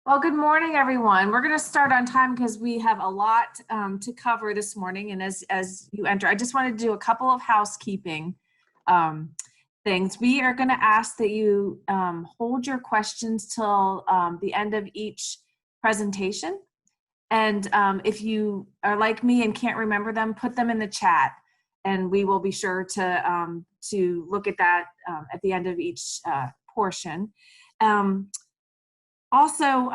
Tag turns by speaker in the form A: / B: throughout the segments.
A: Well, good morning, everyone. We're going to start on time because we have a lot to cover this morning. And as you enter, I just wanted to do a couple of housekeeping things. We are going to ask that you hold your questions till the end of each presentation. And if you are like me and can't remember them, put them in the chat, and we will be sure to look at that at the end of each portion. Also,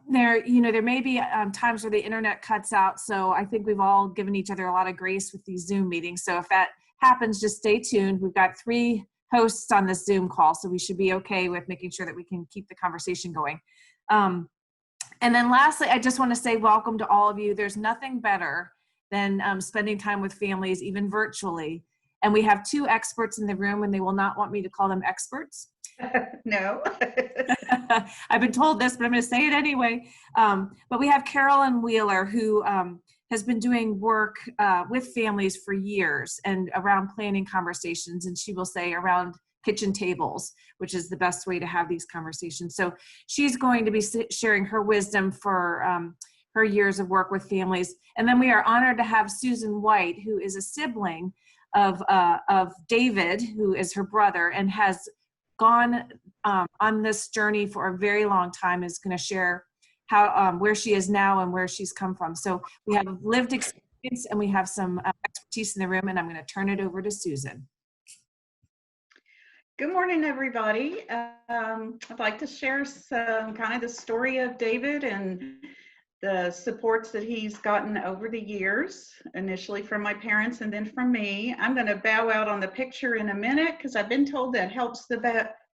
A: there may be times where the internet cuts out, so I think we've all given each other a lot of grace with these Zoom meetings. So if that happens, just stay tuned. We've got 3 hosts on this Zoom call, so we should be okay with making sure that we can keep the conversation going. And then lastly, I just want to say welcome to all of you. There's nothing better than spending time with families, even virtually. And we have 2 experts in the room, and they will not want me to call them experts.
B: No.
A: I've been told this, but I'm going to say it anyway. But we have Carolyn Wheeler, who has been doing work with families for years and around planning conversations, and she will say around kitchen tables, which is the best way to have these conversations. So she's going to be sharing her wisdom for her years of work with families. And then we are honored to have Susan White, who is a sibling of David, who is her brother, and has gone on this journey for a very long time, is going to share how where she is now and where she's come from. So we have lived experience and we have some expertise in the room, and I'm going to turn it over to Susan.
B: Good morning, everybody. I'd like to share some kind of the story of David and the supports that he's gotten over the years, initially from my parents and then from me. I'm going to bow out on the picture in a minute because I've been told that helps the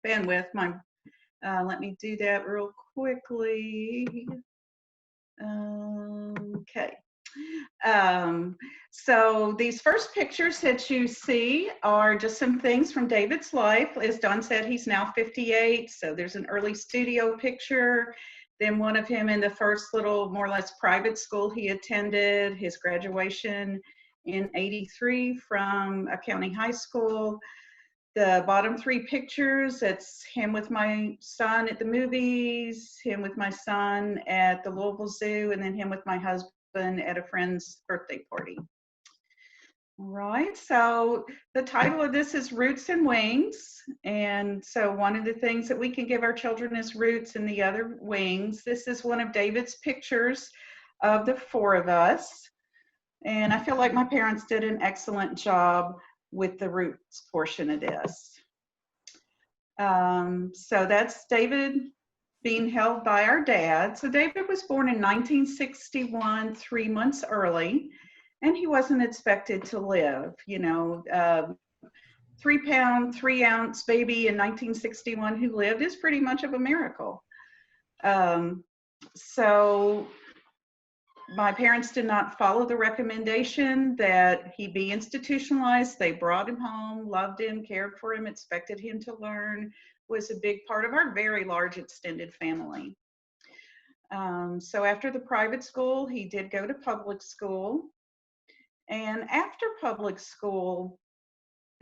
B: bandwidth. Let me do that real quickly. Okay. So these first pictures that you see are just some things from David's life. As Don said, he's now 58, so there's an early studio picture. Then one of him in the first little, more or less private school he attended, his graduation in '83 from a county high school. The bottom 3 pictures, it's him with my son at the movies, him with my son at the Louisville Zoo, and then him with my husband at a friend's birthday party. All right, so the title of this is Roots and Wings. And so one of the things that we can give our children is roots and the other wings. This is one of David's pictures of the 4 of us. And I feel like my parents did an excellent job with the roots portion of this. So that's David being held by our dad. So David was born in 1961, 3 months early. And he wasn't expected to live, 3-pound, 3-ounce baby in 1961 who lived is pretty much of a miracle. So my parents did not follow the recommendation that he be institutionalized. They brought him home, loved him, cared for him, expected him to learn, was a big part of our very large extended family. So after the private school, he did go to public school. And after public school,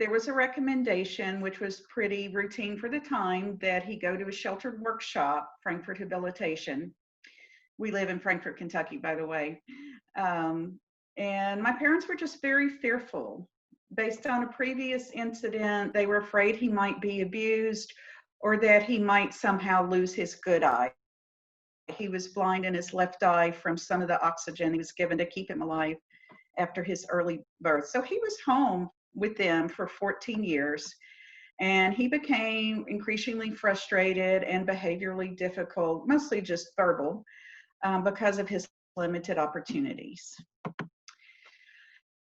B: there was a recommendation, which was pretty routine for the time, that he go to a sheltered workshop, Frankfurt Habilitation. We live in Frankfort, Kentucky, by the way. And my parents were just very fearful. Based on a previous incident, they were afraid he might be abused or that he might somehow lose his good eye. He was blind in his left eye from some of the oxygen he was given to keep him alive after his early birth. So he was home with them for 14 years, and he became increasingly frustrated and behaviorally difficult, mostly just verbal, because of his limited opportunities.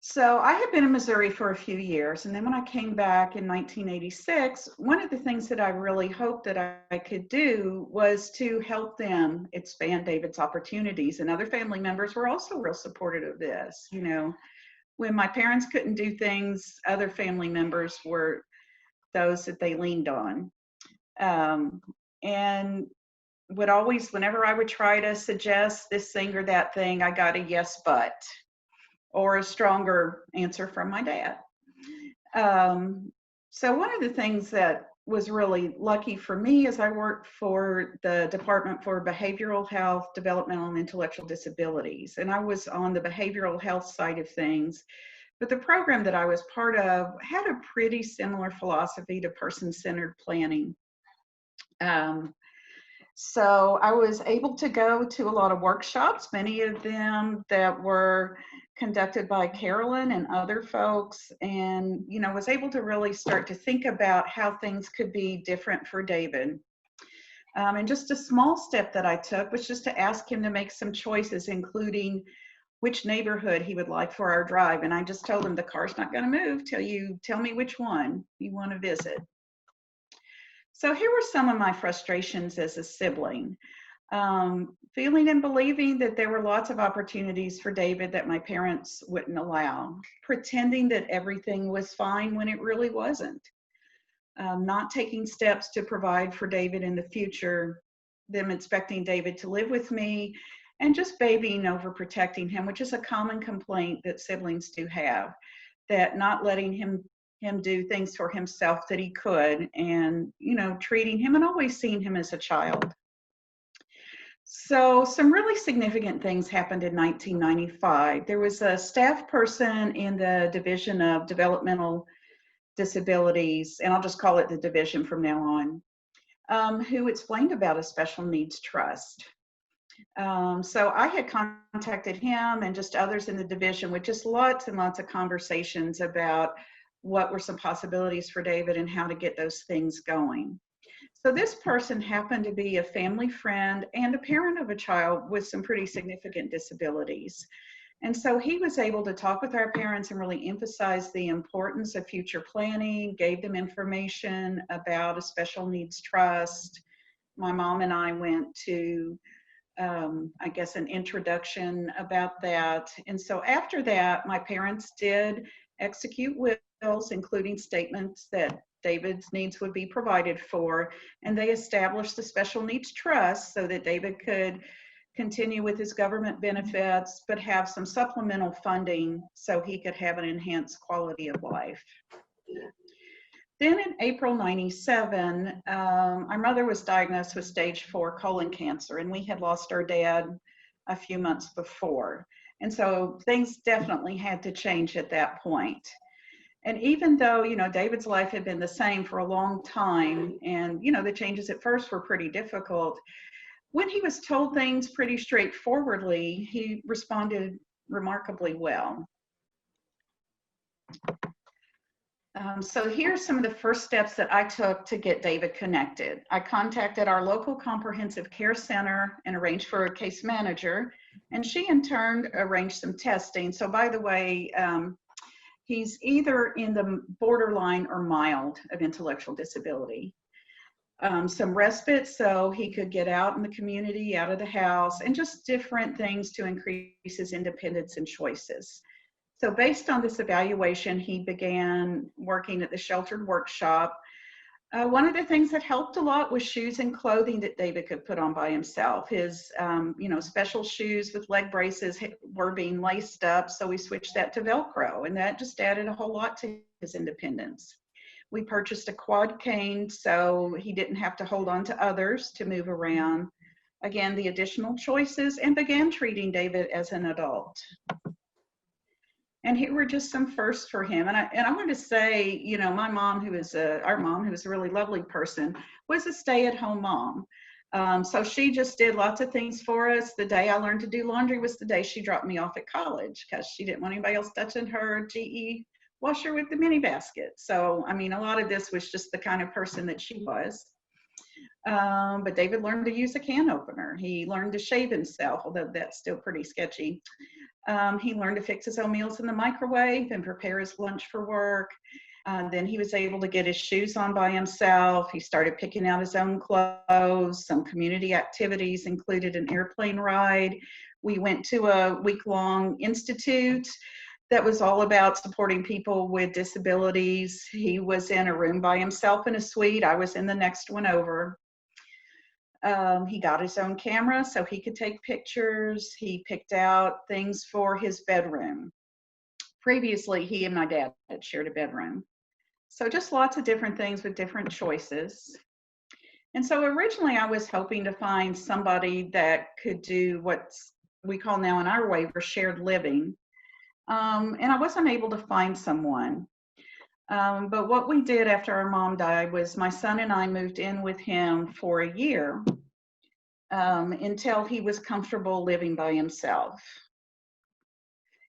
B: So I had been in Missouri for a few years, and then when I came back in 1986, one of the things that I really hoped that I could do was to help them expand David's opportunities, and other family members were also real supportive of this. When my parents couldn't do things, other family members were those that they leaned on. And would always, whenever I would try to suggest this thing or that thing, I got a yes, but, or a stronger answer from my dad. So one of the things that was really lucky for me is I worked for the Department for Behavioral Health, Developmental, and Intellectual Disabilities. And I was on the behavioral health side of things. But the program that I was part of had a pretty similar philosophy to person-centered planning. So I was able to go to a lot of workshops, many of them that were conducted by Carolyn and other folks, and was able to really start to think about how things could be different for David. And just a small step that I took was just to ask him to make some choices, including which neighborhood he would like for our drive. And I just told him the car's not going to move till you tell me which one you want to visit. So here were some of my frustrations as a sibling. Feeling and believing that there were lots of opportunities for David that my parents wouldn't allow. Pretending that everything was fine when it really wasn't. Not taking steps to provide for David in the future. Them expecting David to live with me. And just babying over protecting him, which is a common complaint that siblings do have. That not letting him do things for himself that he could, and treating him and always seeing him as a child. So some really significant things happened in 1995. There was a staff person in the Division of Developmental Disabilities, and I'll just call it the division from now on, who explained about a special needs trust. So I had contacted him and just others in the division with just lots and lots of conversations about what were some possibilities for David and how to get those things going. So this person happened to be a family friend and a parent of a child with some pretty significant disabilities. And so he was able to talk with our parents and really emphasize the importance of future planning, gave them information about a special needs trust. My mom and I went to I guess an introduction about that. And so after that, my parents did execute wills, including statements that David's needs would be provided for. And they established the special needs trust so that David could continue with his government benefits, but have some supplemental funding so he could have an enhanced quality of life. Then in April '97, our mother was diagnosed with stage 4 colon cancer, and we had lost our dad a few months before. And so things definitely had to change at that point. And even though, David's life had been the same for a long time, and, the changes at first were pretty difficult, when he was told things pretty straightforwardly, he responded remarkably well. So here's some of the first steps that I took to get David connected. I contacted our local comprehensive care center and arranged for a case manager, and she in turn arranged some testing. So by the way, he's either in the borderline or mild of intellectual disability. Some respite so he could get out in the community, out of the house, and just different things to increase his independence and choices. So based on this evaluation, he began working at the sheltered workshop. One of the things that helped a lot was shoes and clothing that David could put on by himself. His, special shoes with leg braces were being laced up, so we switched that to Velcro, and that just added a whole lot to his independence. We purchased a quad cane so he didn't have to hold on to others to move around. Again, the additional choices, and began treating David as an adult. And here were just some firsts for him. And I want to say, my mom, our mom, who was a really lovely person, was a stay-at-home mom. So she just did lots of things for us. The day I learned to do laundry was the day she dropped me off at college, because she didn't want anybody else touching her GE washer with the mini basket. So, a lot of this was just the kind of person that she was. But David learned to use a can opener. He learned to shave himself, although that's still pretty sketchy. He learned to fix his own meals in the microwave and prepare his lunch for work. Then he was able to get his shoes on by himself. He started picking out his own clothes. Some community activities included an airplane ride. We went to a week-long institute that was all about supporting people with disabilities. He was in a room by himself in a suite. I was in the next one over. He got his own camera so he could take pictures. He picked out things for his bedroom. Previously, he and my dad had shared a bedroom. So just lots of different things with different choices. And so originally I was hoping to find somebody that could do what we call now in our waiver shared living. And I wasn't able to find someone. But what we did after our mom died was my son and I moved in with him for a year until he was comfortable living by himself.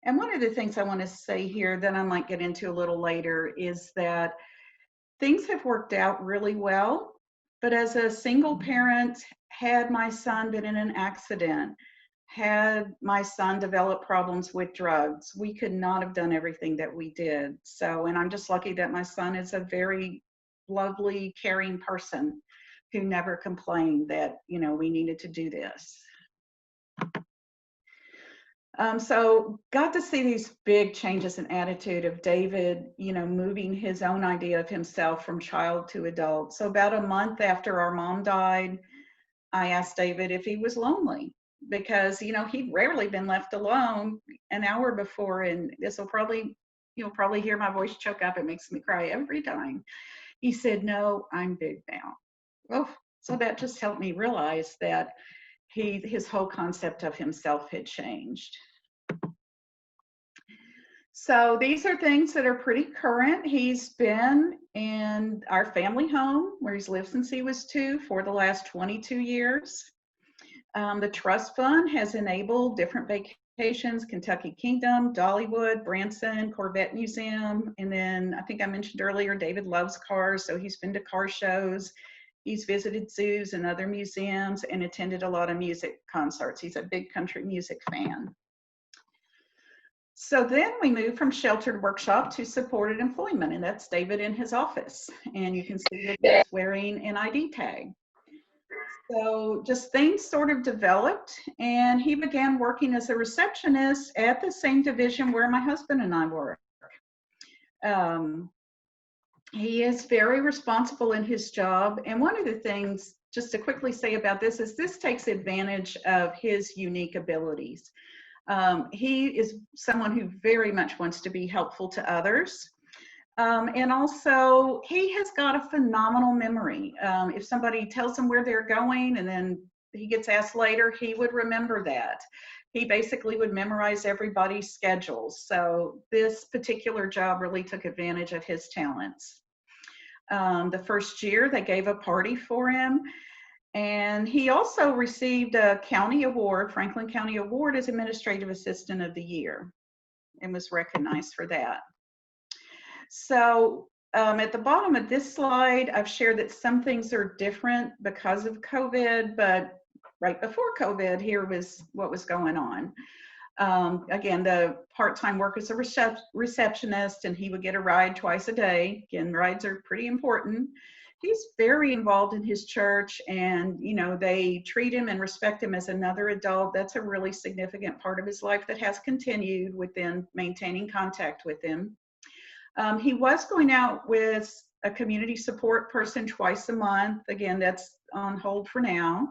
B: And one of the things I want to say here that I might get into a little later is that things have worked out really well. But as a single parent, had my son been in an accident, had my son develop problems with drugs, we could not have done everything that we did. So, and I'm just lucky that my son is a very lovely, caring person who never complained that, you know, we needed to do this. So got to see these big changes in attitude of David, you know, moving his own idea of himself from child to adult. So about a month after our mom died, I asked David if he was lonely because, you know, he'd rarely been left alone an hour before. And this will probably, you'll probably hear my voice choke up. It makes me cry every time. He said, "No, I'm big now." Oh, so that just helped me realize that his whole concept of himself had changed. So these are things that are pretty current. He's been in our family home where he's lived since he was 2 for the last 22 years. The trust fund has enabled different vacations, Kentucky Kingdom, Dollywood, Branson, Corvette Museum. And then I think I mentioned earlier, David loves cars, so he's been to car shows. He's visited zoos and other museums and attended a lot of music concerts. He's a big country music fan. So then we moved from sheltered workshop to supported employment, and that's David in his office. And you can see that he's wearing an ID tag. So just things sort of developed, and he began working as a receptionist at the same division where my husband and I work. He is very responsible in his job, and one of the things, just to quickly say about this, is this takes advantage of his unique abilities. He is someone who very much wants to be helpful to others. And also, he has got a phenomenal memory. If somebody tells him where they're going and then he gets asked later, he would remember that. He basically would memorize everybody's schedules. So this particular job really took advantage of his talents. The first year, they gave a party for him. And he also received a county award, Franklin County Award, as Administrative Assistant of the Year, and was recognized for that. So at the bottom of this slide, I've shared that some things are different because of COVID, but right before COVID, here was what was going on. Again, the part-time work as a receptionist, and he would get a ride twice a day. Again, rides are pretty important. He's very involved in his church, and you know, they treat him and respect him as another adult. That's a really significant part of his life that has continued within maintaining contact with him. He was going out with a community support person twice a month. Again, that's on hold for now.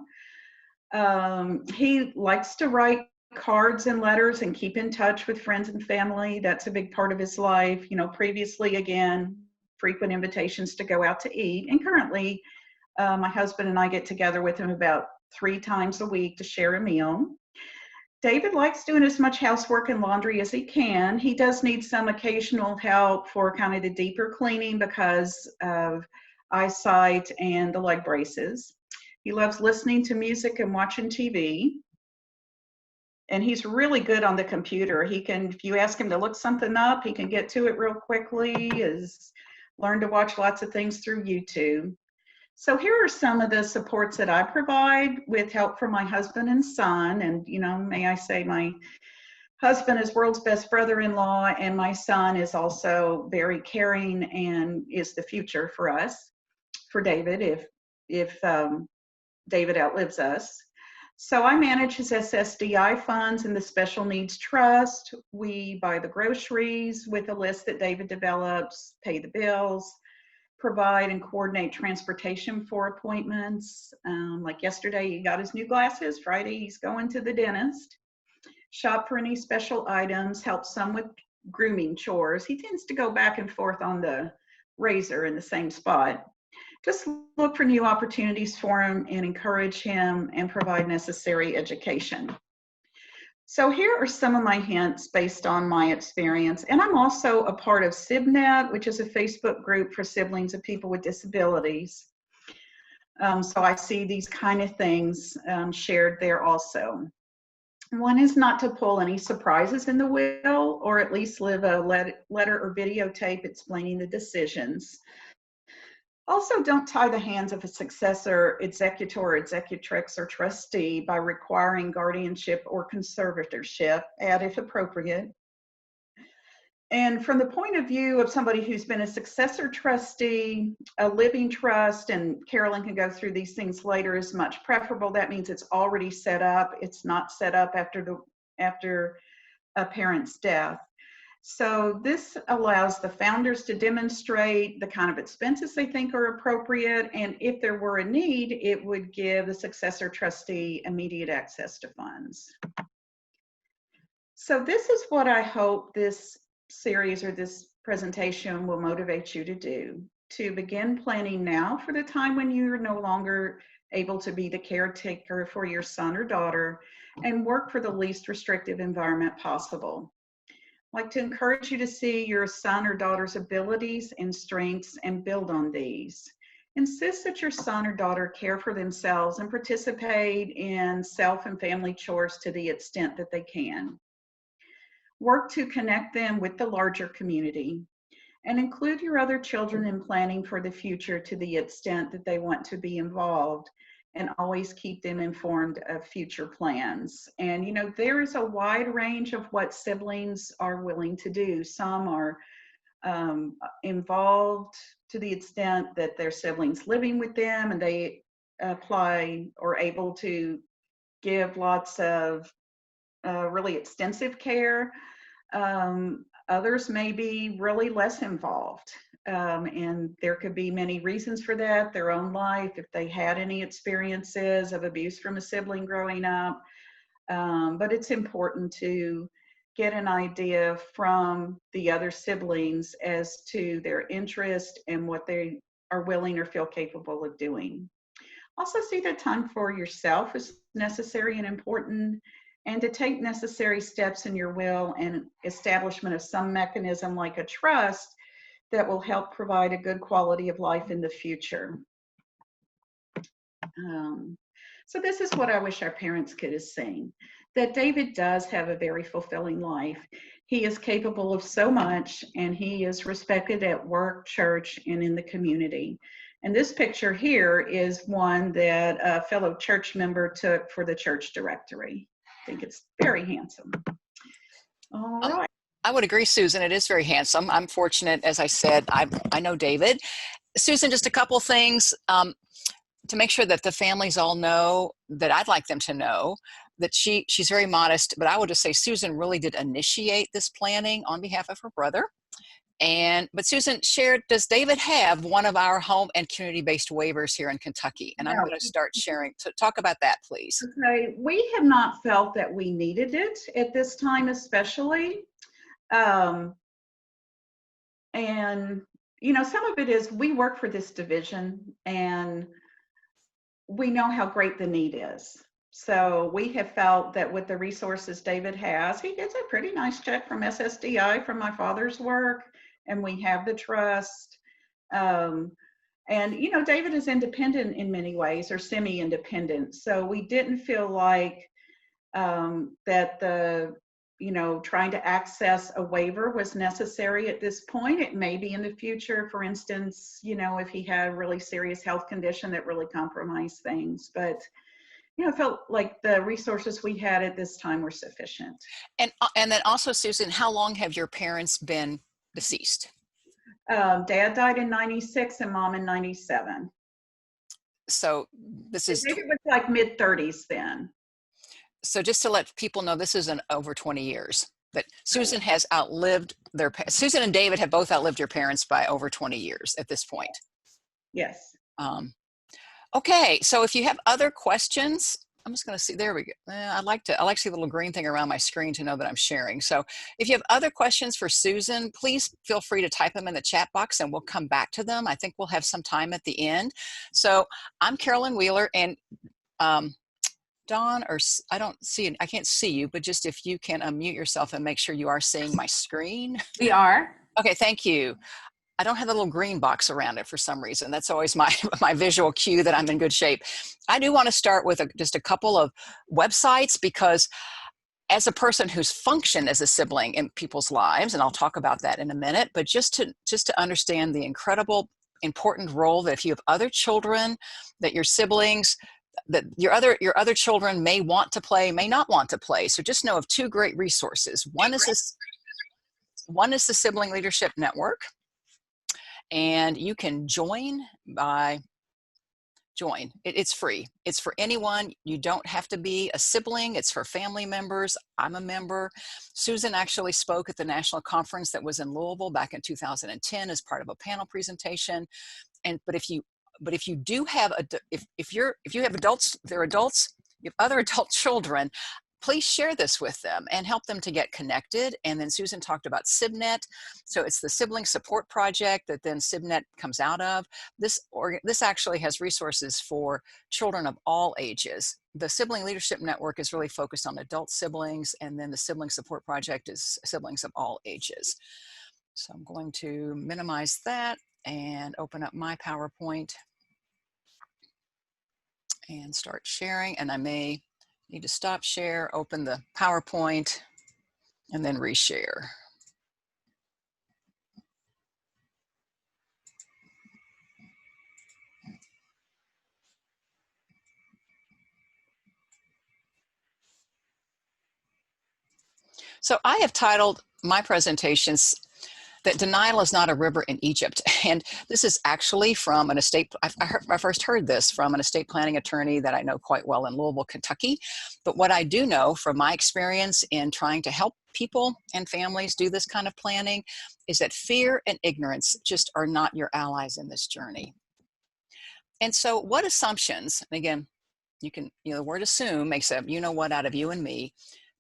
B: He likes to write cards and letters and keep in touch with friends and family. That's a big part of his life. You know, previously, again, frequent invitations to go out to eat. And currently, my husband and I get together with him about 3 times a week to share a meal. David likes doing as much housework and laundry as he can. He does need some occasional help for kind of the deeper cleaning because of eyesight and the leg braces. He loves listening to music and watching TV. And he's really good on the computer. He can, if you ask him to look something up, he can get to it real quickly. He's learned to watch lots of things through YouTube. So here are some of the supports that I provide with help from my husband and son. And, you know, may I say my husband is world's best brother-in-law, and my son is also very caring and is the future for us, for David, if David outlives us. So I manage his SSDI funds and the Special Needs Trust. We buy the groceries with a list that David develops, pay the bills, provide and coordinate transportation for appointments. Like yesterday, he got his new glasses. Friday, he's going to the dentist. Shop for any special items, help some with grooming chores. He tends to go back and forth on the razor in the same spot. Just look for new opportunities for him and encourage him and provide necessary education. So here are some of my hints based on my experience. And I'm also a part of SibNet, which is a Facebook group for siblings of people with disabilities. So I see these kind of things shared there also. One is not to pull any surprises in the will, or at least leave a letter or videotape explaining the decisions. Also, don't tie the hands of a successor, executor, executrix, or trustee by requiring guardianship or conservatorship, add if appropriate. And from the point of view of somebody who's been a successor trustee, a living trust, and Carolyn can go through these things later, is much preferable. That means it's already set up. It's not set up after a parent's death. So this allows the founders to demonstrate the kind of expenses they think are appropriate, and if there were a need, it would give the successor trustee immediate access to funds. So this is what I hope this series or this presentation will motivate you to do, to begin planning now for the time when you're no longer able to be the caretaker for your son or daughter, and work for the least restrictive environment possible. I'd like to encourage you to see your son or daughter's abilities and strengths and build on these. Insist that your son or daughter care for themselves and participate in self and family chores to the extent that they can. Work to connect them with the larger community, and include your other children in planning for the future to the extent that they want to be involved, and always keep them informed of future plans. And you know, there is a wide range of what siblings are willing to do. Some are involved to the extent that their siblings living with them and they apply or able to give lots of really extensive care. Others may be really less involved. And there could be many reasons for that, their own life, if they had any experiences of abuse from a sibling growing up. But it's important to get an idea from the other siblings as to their interest and what they are willing or feel capable of doing. Also see that time for yourself is necessary and important, and to take necessary steps in your will and establishment of some mechanism like a trust that will help provide a good quality of life in the future. So this is what I wish our parents could have seen, that David does have a very fulfilling life. He is capable of so much, and he is respected at work, church, and in the community. And this picture here is one that a fellow church member took for the church directory. I think it's very handsome. All right.
C: I would agree, Susan. It is very handsome. I'm fortunate, as I said, I know David. Susan, just a couple things to make sure that the families all know, that I'd like them to know, that she's very modest, but I would just say Susan really did initiate this planning on behalf of her brother. But Susan shared, does David have one of our home and community-based waivers here in Kentucky? And no. I'm going to start sharing. So talk about that, please.
B: Okay, we have not felt that we needed it at this time, especially. And you know, some of it is we work for this division and we know how great the need is. So we have felt that with the resources David has, he gets a pretty nice check from SSDI from my father's work, and we have the trust. And you know, David is independent in many ways, or semi-independent. So we didn't feel like that the, you know, trying to access a waiver was necessary at this point. It may be in the future, for instance, you know, if he had a really serious health condition that really compromised things. But, you know, it felt like the resources we had at this time were sufficient.
C: And then also, Susan, how long have your parents been deceased?
B: Dad died in 96 and mom in 97.
C: So this is...
B: It was like mid-30s then.
C: So just to let people know, this is over 20 years. But Susan has outlived Susan and David have both outlived your parents by over 20 years at this point.
B: Yes.
C: Okay, so if you have other questions, I'm just going to see, there we go. I like to see the little green thing around my screen to know that I'm sharing. So if you have other questions for Susan, please feel free to type them in the chat box and we'll come back to them. I think we'll have some time at the end. So I'm Carolyn Wheeler, and Dawn, or I don't see, I can't see you, but just if you can unmute yourself and make sure you are seeing my screen.
A: We are.
C: Okay, thank you. I don't have the little green box around it for some reason. That's always my visual cue that I'm in good shape. I do want to start with just a couple of websites, because as a person who's functioned as a sibling in people's lives, and I'll talk about that in a minute, but just to understand the incredible important role that if you have other children, that your siblings, that your other children may want to play, may not want to play. So just know of two great resources. One is the Sibling Leadership Network. And you can join by join. It's free. It's for anyone. You don't have to be a sibling. It's for family members. I'm a member. Susan actually spoke at the national conference that was in Louisville back in 2010 as part of a panel presentation. But if you do have if you have adults, they're adults, you have other adult children, please share this with them and help them to get connected. And then Susan talked about SibNet. So it's the Sibling Support Project that then SibNet comes out of. This actually has resources for children of all ages. The Sibling Leadership Network is really focused on adult siblings, and then the Sibling Support Project is siblings of all ages. So I'm going to minimize that and open up my PowerPoint and start sharing. And I may need to stop share, open the PowerPoint, and then reshare. So I have titled my presentations that denial is not a river in Egypt. And this is actually from an estate, I first heard this from an estate planning attorney that I know quite well in Louisville, Kentucky. But what I do know from my experience in trying to help people and families do this kind of planning is that fear and ignorance just are not your allies in this journey. And so what assumptions, and again, the word assume makes a you-know-what out of you and me,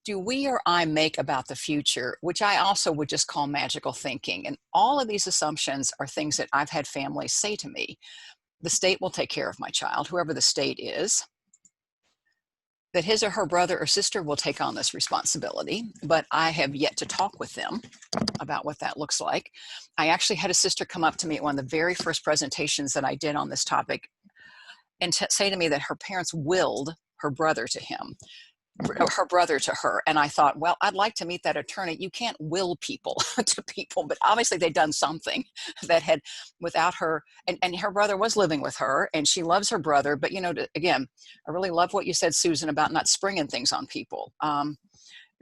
C: do we or I make about the future, which I also would just call magical thinking. And all of these assumptions are things that I've had families say to me. The state will take care of my child, whoever the state is, that his or her brother or sister will take on this responsibility, but I have yet to talk with them about what that looks like. I actually had a sister come up to me at one of the very first presentations that I did on this topic and say to me that her parents willed her brother to him. Her brother to her. And I thought, well, I'd like to meet that attorney. You can't will people to people, but obviously they'd done something that had, without her, and her brother was living with her and she loves her brother. But, again, I really love what you said, Susan, about not springing things on people.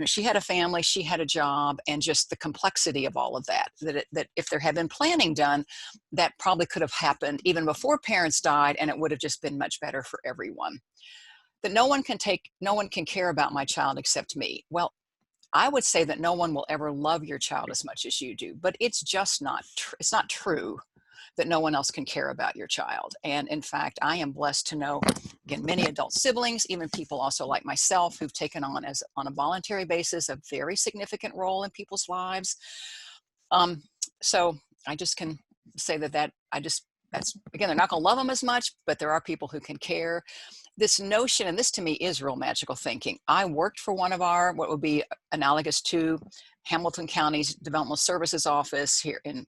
C: She had a family, she had a job, and just the complexity of all of that, that if there had been planning done, that probably could have happened even before parents died, and it would have just been much better for everyone. That no one can care about my child except me. Well, I would say that no one will ever love your child as much as you do, but it's just not it's not true that no one else can care about your child. And in fact, I am blessed to know, again, many adult siblings, even people also like myself, who've taken on a voluntary basis, a very significant role in people's lives. So I just can say that's, again, they're not going to love them as much, but there are people who can care. This notion, and this to me is real magical thinking. I worked for one of what would be analogous to Hamilton County's Developmental Services Office here in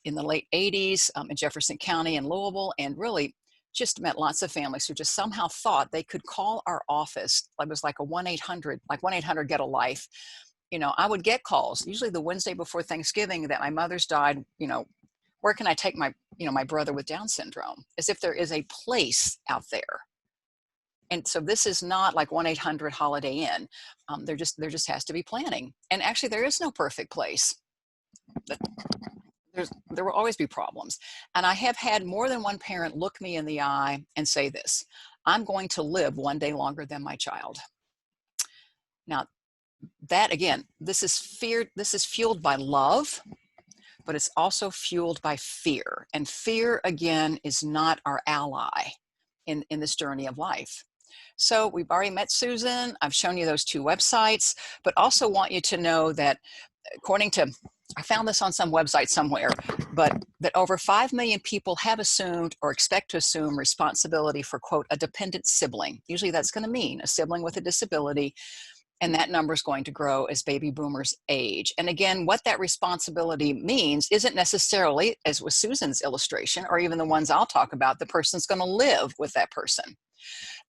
C: the late 80s in Jefferson County in Louisville, and really just met lots of families who just somehow thought they could call our office. It was like a 1-800, like 1-800 Get a Life. I would get calls, usually the Wednesday before Thanksgiving, that my mother's died, where can I take my brother with Down syndrome? As if there is a place out there. And so this is not like 1-800 Holiday Inn. There just has to be planning. And actually there is no perfect place. There will always be problems. And I have had more than one parent look me in the eye and say this: I'm going to live one day longer than my child. Now that, again, this is fueled by love, but it's also fueled by fear. And fear, again, is not our ally in this journey of life. So we've already met Susan. I've shown you those 2 websites, but also want you to know that according to, I found this on some website somewhere, but that over 5 million people have assumed or expect to assume responsibility for, quote, a dependent sibling. Usually that's going to mean a sibling with a disability, and that number is going to grow as baby boomers age. And again, what that responsibility means isn't necessarily, as with Susan's illustration, or even the ones I'll talk about, the person's going to live with that person.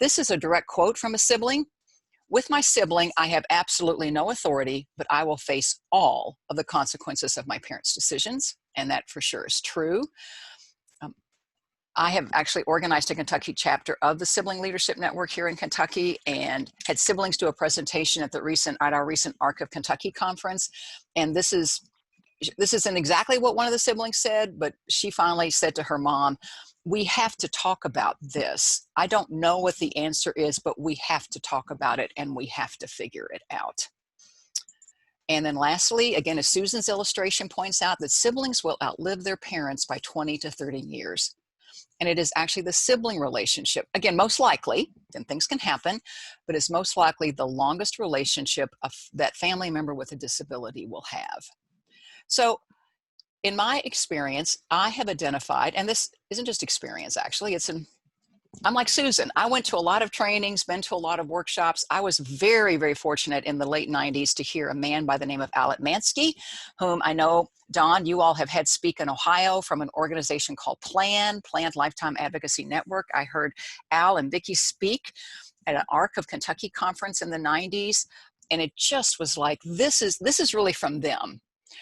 C: This is a direct quote from a sibling. With my sibling, I have absolutely no authority, but I will face all of the consequences of my parents' decisions. And that for sure is true. I have actually organized a Kentucky chapter of the Sibling Leadership Network here in Kentucky, and had siblings do a presentation at our recent Arc of Kentucky conference. And this isn't exactly what one of the siblings said, but she finally said to her mom, "We have to talk about this. I don't know what the answer is, but we have to talk about it, and we have to figure it out." And then lastly, again, as Susan's illustration points out, that siblings will outlive their parents by 20 to 30 years. And it is actually the sibling relationship, again, most likely, and things can happen, but it's most likely the longest relationship that family member with a disability will have. So in my experience, I have identified, and this isn't just experience actually, I'm like Susan. I went to a lot of trainings, been to a lot of workshops. I was very, very fortunate in the late 90s to hear a man by the name of Alec Mansky, whom I know, Don, you all have had speak in Ohio from an organization called Planned Lifetime Advocacy Network. I heard Al and Vicki speak at an Arc of Kentucky conference in the 90s. And it just was like, this is really from them.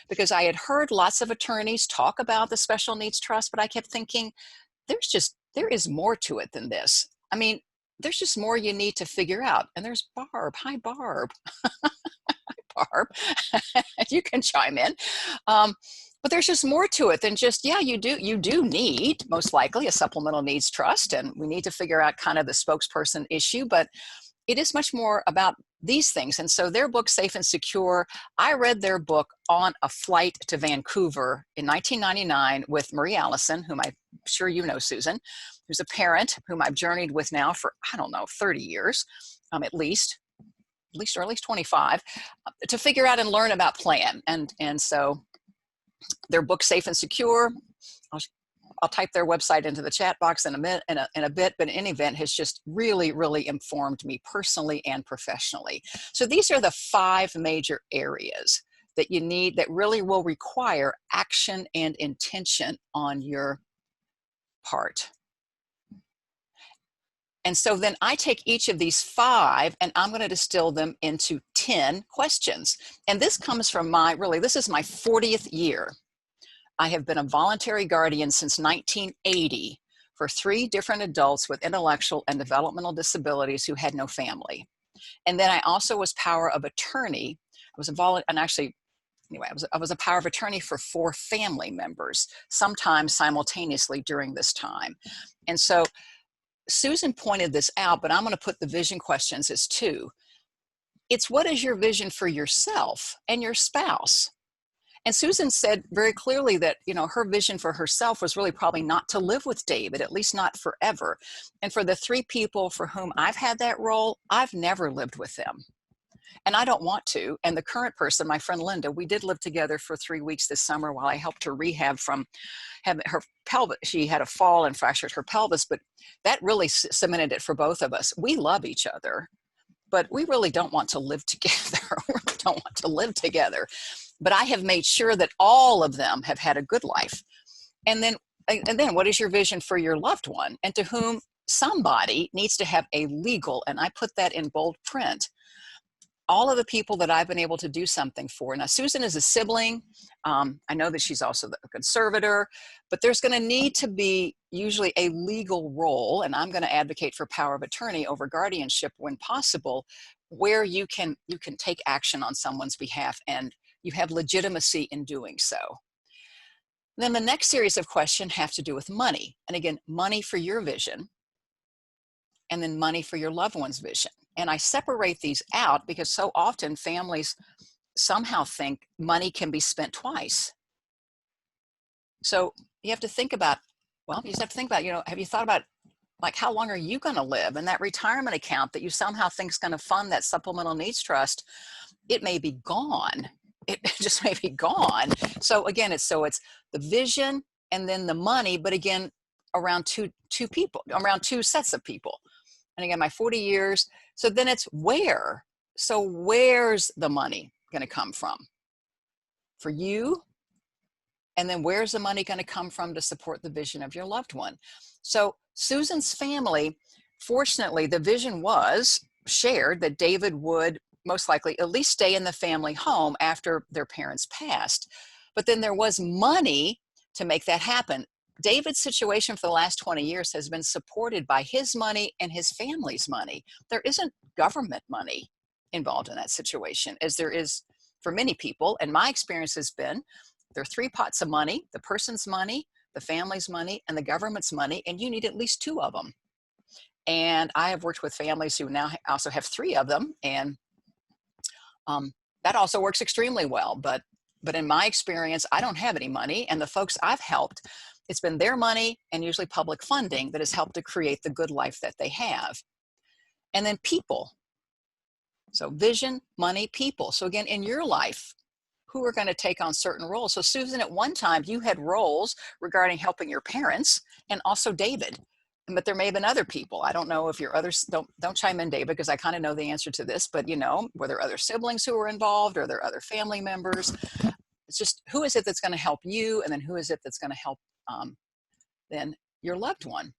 C: Because I had heard lots of attorneys talk about the special needs trust, but I kept thinking, there is more to it than this. I mean, there's just more you need to figure out. And there's Barb. Hi, Barb. Hi, Barb. You can chime in. But there's just more to it than just, yeah, you do need, most likely, a supplemental needs trust. And we need to figure out kind of the spokesperson issue. But it is much more about these things. And so their book, Safe and Secure, I read their book on a flight to Vancouver in 1999 with Marie Allison, whom I'm sure you know, Susan, who's a parent whom I've journeyed with now for, I don't know, 30 years, at least 25, to figure out and learn about Plan. And so their book, Safe and Secure, I'll type their website into the chat box in a bit, but in any event has just really, really informed me personally and professionally. So these are the 5 major areas that you need that really will require action and intention on your part. And so then I take each of these 5 and I'm going to distill them into 10 questions. And this comes from this is my 40th year. I have been a voluntary guardian since 1980 for 3 different adults with intellectual and developmental disabilities who had no family. And then I also was power of attorney. I was a power of attorney for 4 family members, sometimes simultaneously during this time. And so Susan pointed this out, but I'm going to put the vision questions as 2. It's, what is your vision for yourself and your spouse? And Susan said very clearly that, her vision for herself was really probably not to live with David, at least not forever. And for the 3 people for whom I've had that role, I've never lived with them. And I don't want to. And the current person, my friend Linda, we did live together for 3 weeks this summer while I helped her rehab from having her pelvis. She had a fall and fractured her pelvis, but that really cemented it for both of us. We love each other, but we really don't want to live together. We really don't want to live together. But I have made sure that all of them have had a good life. And then what is your vision for your loved one, and to whom somebody needs to have a legal, and I put that in bold print, all of the people that I've been able to do something for. Now, Susan is a sibling. I know that she's also a conservator, but there's going to need to be usually a legal role, and I'm going to advocate for power of attorney over guardianship when possible, where you can take action on someone's behalf and you have legitimacy in doing so. Then the next series of questions have to do with money. And again, money for your vision, and then money for your loved one's vision. And I separate these out because so often families somehow think money can be spent twice. So you have to think about, have you thought about like how long are you going to live? And that retirement account that you somehow think is going to fund that supplemental needs trust, it may be gone. It just may be gone. So again, it's the vision and then the money, but again, around around two sets of people. And again, my 40 years. So then it's where. So where's the money going to come from? For you? And then where's the money going to come from to support the vision of your loved one? So Susan's family, fortunately, the vision was shared that David would most likely at least stay in the family home after their parents passed. But then there was money to make that happen. David's situation for the last 20 years has been supported by his money and his family's money. There isn't government money involved in that situation, as there is for many people. And my experience has been there are three pots of money: the person's money, the family's money, and the government's money, and you need at least two of them. And I have worked with families who now also have three of them, and that also works extremely well. But in my experience, I don't have any money, and the folks I've helped, it's been their money and usually public funding that has helped to create the good life that they have. And then people. So vision, money, people. So again, in your life, who are going to take on certain roles? So Susan, at one time you had roles regarding helping your parents and also David, but there may have been other people. I don't know if your others, don't chime in, David, because I kind of know the answer to this, but were there other siblings who were involved, or are there other family members? It's just, who is it that's going to help you? And then who is it that's going to help then your loved one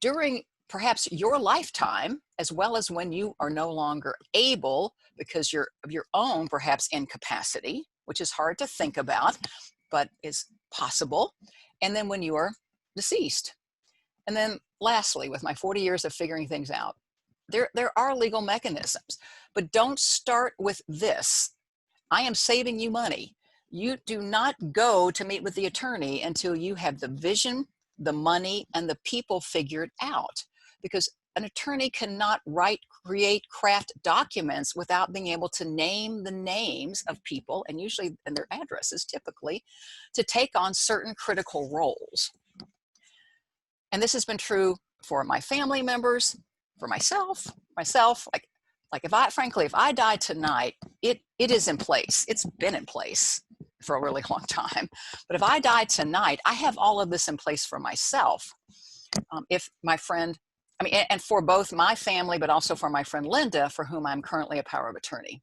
C: during perhaps your lifetime, as well as when you are no longer able because of your own perhaps incapacity, which is hard to think about, but is possible. And then when you are deceased. And then lastly, with my 40 years of figuring things out, there are legal mechanisms, but don't start with this: I am saving you money. You do not go to meet with the attorney until you have the vision, the money, and the people figured out. Because an attorney cannot write, create, craft documents without being able to name the names of people, and usually, and their addresses typically, to take on certain critical roles. And this has been true for my family members, for myself, like if I die tonight, it is in place. It's been in place for a really long time. But if I die tonight, I have all of this in place for myself. If my friend, and for both my family, but also for my friend Linda, for whom I'm currently a power of attorney.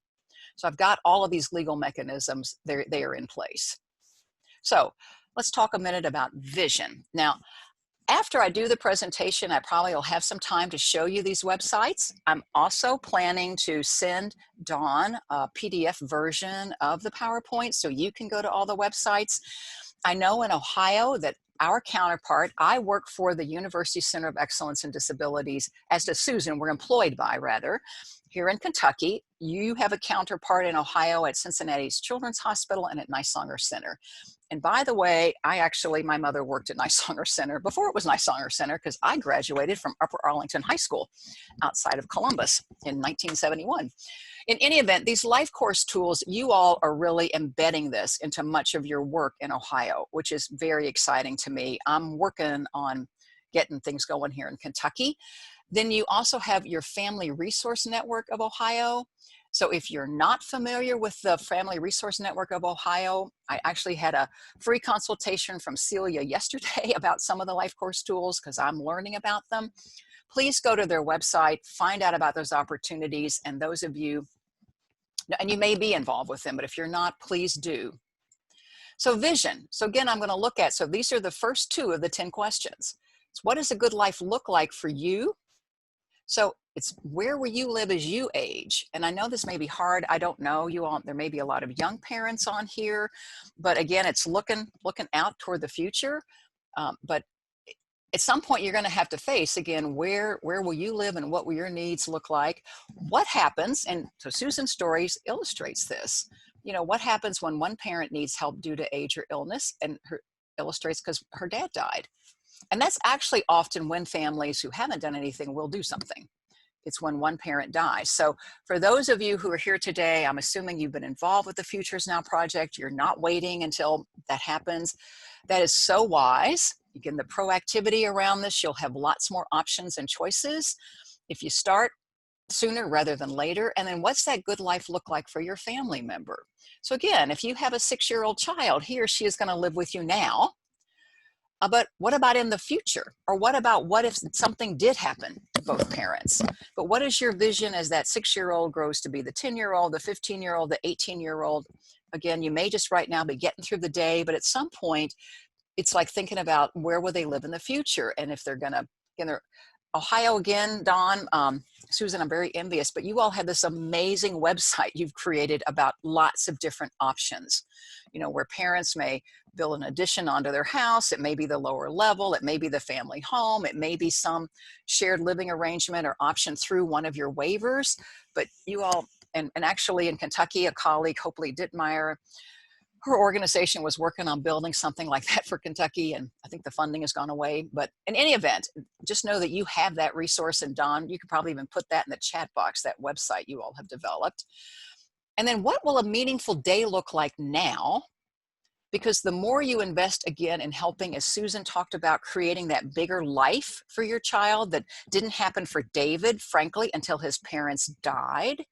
C: So I've got all of these legal mechanisms, they are in place. So let's talk a minute about vision. Now, after I do the presentation, I probably will have some time to show you these websites. I'm also planning to send Dawn a PDF version of the PowerPoint so you can go to all the websites. I know in Ohio that our counterpart, I work for the University Center of Excellence in Disabilities, as does Susan, we're employed by rather. Here in Kentucky, you have a counterpart in Ohio at Cincinnati's Children's Hospital and at Nisonger Center. And by the way, my mother worked at Nisonger Center before it was Nisonger Center, because I graduated from Upper Arlington High School outside of Columbus in 1971. In any event, these life course tools, you all are really embedding this into much of your work in Ohio, which is very exciting to me. I'm working on getting things going here in Kentucky. Then you also have your Family Resource Network of Ohio. So if you're not familiar with the Family Resource Network of Ohio, I actually had a free consultation from Celia yesterday about some of the life course tools because I'm learning about them. Please go to their website, find out about those opportunities, and those of you, and you may be involved with them, but if you're not, please do. So vision. So again, I'm going to look at, so these are the first two of the 10 questions. It's what does a good life look like for you? So it's where will you live as you age? And I know this may be hard. I don't know you all. There may be a lot of young parents on here, but again, it's looking out toward the future. But at some point you're going to have to face again, where will you live and what will your needs look like? What happens? And so Susan's stories illustrates this. What happens when one parent needs help due to age or illness, and her illustrates because her dad died. And that's actually often when families who haven't done anything will do something. It's when one parent dies. So for those of you who are here today, I'm assuming you've been involved with the Futures Now project. You're not waiting until that happens. That is so wise. Again, the proactivity around this, you'll have lots more options and choices if you start sooner rather than later. And then what's that good life look like for your family member? So again, if you have a 6-year-old child, he or she is going to live with you now. But what about in the future? Or what if something did happen to both parents? But what is your vision as that 6-year-old grows to be the 10-year-old, the 15-year-old, the 18-year-old? Again, you may just right now be getting through the day, but at some point, it's like thinking about where will they live in the future? And if they're gonna, again, Ohio again, Dawn, Susan, I'm very envious, but you all have this amazing website you've created about lots of different options, you know, where parents may build an addition onto their house. It may be the lower level. It may be the family home. It may be some shared living arrangement or option through one of your waivers. But you all, and actually in Kentucky, a colleague, Hopefully Dittmeyer, her organization was working on building something like that for Kentucky, and I think the funding has gone away. But in any event, just know that you have that resource, and Don, you could probably even put that in the chat box, that website you all have developed. And then what will a meaningful day look like now? Because the more you invest, again, in helping, as Susan talked about, creating that bigger life for your child that didn't happen for David, frankly, until his parents died,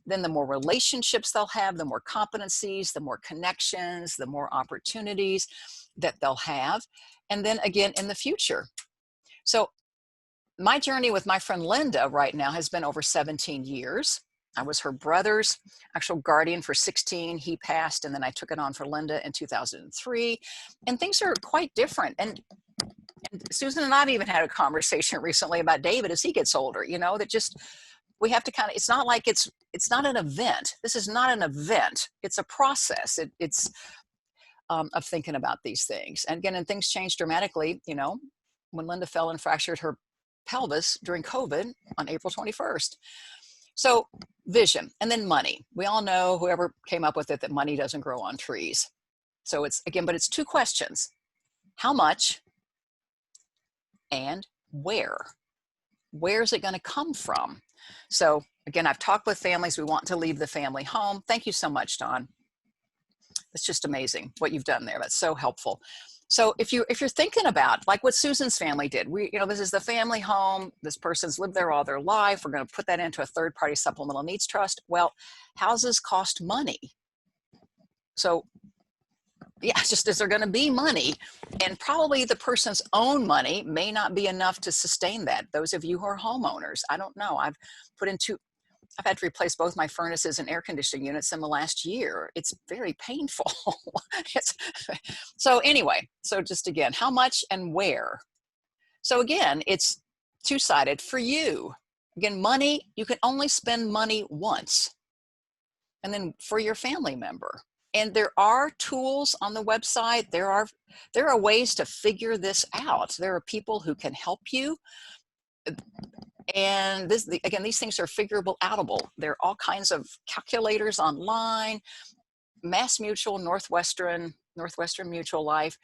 C: then the more relationships they'll have, the more competencies, the more connections, the more opportunities that they'll have. And then again, in the future. So my journey with my friend Linda right now has been over 17 years. I was her brother's actual guardian for 16. He passed, and then I took it on for Linda in 2003. And things are quite different. And Susan and I've even had a conversation recently about David as he gets older, you know, that just, we have to kind of, it's not like it's not an event. This is not an event. It's a process. It's of thinking about these things. And again, and things change dramatically, you know, when Linda fell and fractured her pelvis during COVID on April 21st. So vision, and then money. We all know, whoever came up with it, that money doesn't grow on trees. So it's, again, but it's 2 questions. How much and where? Where's it going to come from? So again, I've talked with families. We want to leave the family home. Thank you so much, Dawn. It's just amazing what you've done there. That's so helpful. So if you're thinking about like what Susan's family did, this is the family home. This person's lived there all their life. We're going to put that into a third-party supplemental needs trust. Well, houses cost money. So yeah, just is there going to be money? And probably the person's own money may not be enough to sustain that. Those of you who are homeowners, I don't know. I've had to replace both my furnaces and air conditioning units in the last year. It's very painful. So anyway, so just again, how much and where? So again, it's 2-sided for you. Again, money, you can only spend money once. And then for your family member. And there are tools on the website. There are ways to figure this out. There are people who can help you. And again, these things are figurable outable. There are all kinds of calculators online, Mass Mutual, Northwestern Mutual Life,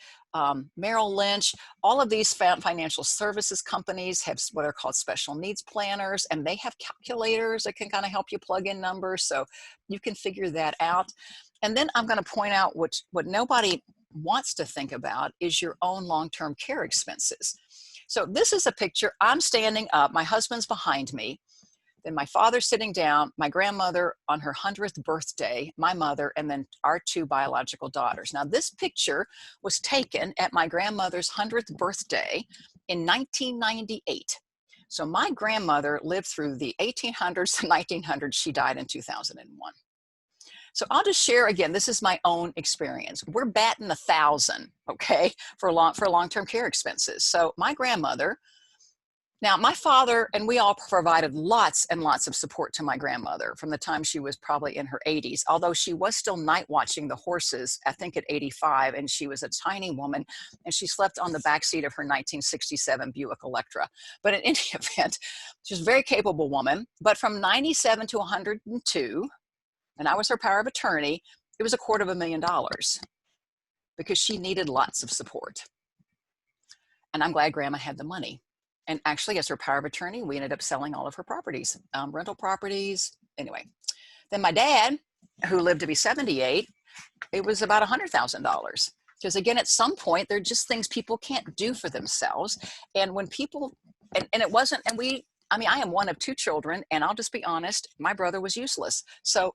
C: Merrill Lynch, all of these financial services companies have what are called special needs planners, and they have calculators that can kind of help you plug in numbers, so you can figure that out. And then I'm going to point out what nobody wants to think about is your own long-term care expenses. So this is a picture. I'm standing up, my husband's behind me, then my father's sitting down, my grandmother on her 100th birthday, my mother, and then our 2 biological daughters. Now this picture was taken at my grandmother's 100th birthday in 1998. So my grandmother lived through the 1800s to 1900s. She died in 2001. So I'll just share again, this is my own experience. We're batting 1,000, okay, for long-term care expenses. So my grandmother, now my father and we all provided lots and lots of support to my grandmother from the time she was probably in her 80s, although she was still night watching the horses, I think at 85, and she was a tiny woman, and she slept on the back seat of her 1967 Buick Electra. But in any event, she was a very capable woman, but from 97 to 102, and I was her power of attorney, it was $250,000 because she needed lots of support. And I'm glad Grandma had the money. And actually, as her power of attorney, we ended up selling all of her properties, rental properties. Anyway, then my dad, who lived to be 78, it was about $100,000. Because again, at some point, there are just things people can't do for themselves. And when people, and it wasn't, and we, I mean, I am one of 2 children, and I'll just be honest, my brother was useless. So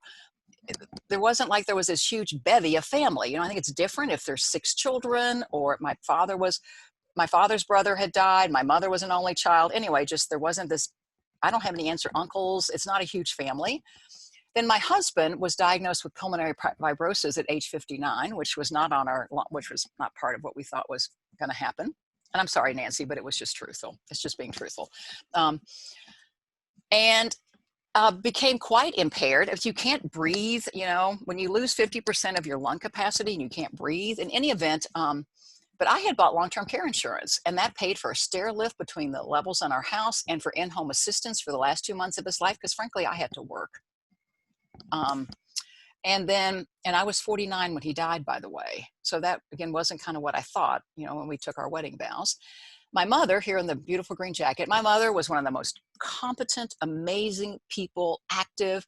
C: there wasn't like there was this huge bevy of family. You know, I think it's different if there's 6 children, or my father's brother had died. My mother was an only child. Anyway, just there wasn't this, I don't have any aunts or uncles. It's not a huge family. Then my husband was diagnosed with pulmonary fibrosis at age 59, which was not part of what we thought was going to happen. And I'm sorry, Nancy, but it was just truthful. It's just being truthful. And became quite impaired. If you can't breathe, you know, when you lose 50% of your lung capacity and you can't breathe, in any event, but I had bought long-term care insurance, and that paid for a stair lift between the levels in our house and for in-home assistance for the last 2 months of his life, because frankly, I had to work. And I was 49 when he died, by the way. So that, again, wasn't kind of what I thought, you know, when we took our wedding vows. My mother, here in the beautiful green jacket, my mother was one of the most competent, amazing people, active.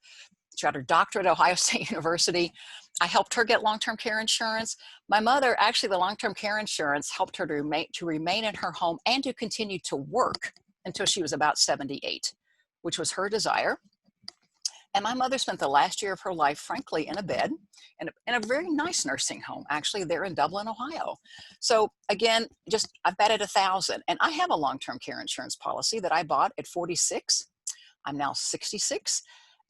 C: She got her doctorate at Ohio State University. I helped her get long-term care insurance. My mother, actually, the long-term care insurance helped her to remain in her home and to continue to work until she was about 78, which was her desire. And my mother spent the last year of her life, frankly, in a bed in a very nice nursing home, actually, there in Dublin, Ohio. So again, just I've betted 1,000. And I have a long-term care insurance policy that I bought at 46. I'm now 66.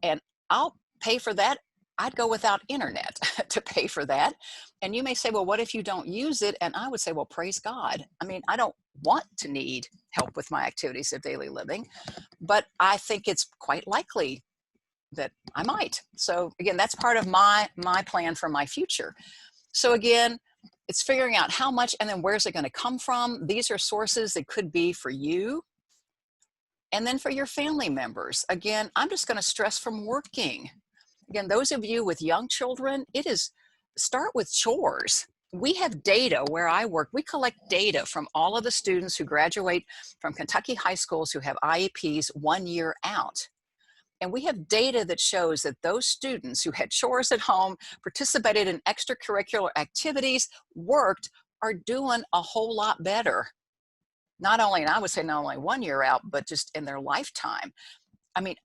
C: And I'll pay for that. I'd go without internet to pay for that. And you may say, well, what if you don't use it? And I would say, well, praise God. I mean, I don't want to need help with my activities of daily living, but I think it's quite likely that I might. So again, that's part of my plan for my future. So again, it's figuring out how much and then where's it going to come from. These are sources that could be for you and then for your family members. Again, I'm just going to stress from working. Again, those of you with young children, start with chores. We have data where I work. We collect data from all of the students who graduate from Kentucky high schools who have IEPs 1 year out. And we have data that shows that those students who had chores at home, participated in extracurricular activities, worked, are doing a whole lot better. Not only, and I would say not only 1 year out, but just in their lifetime. I mean,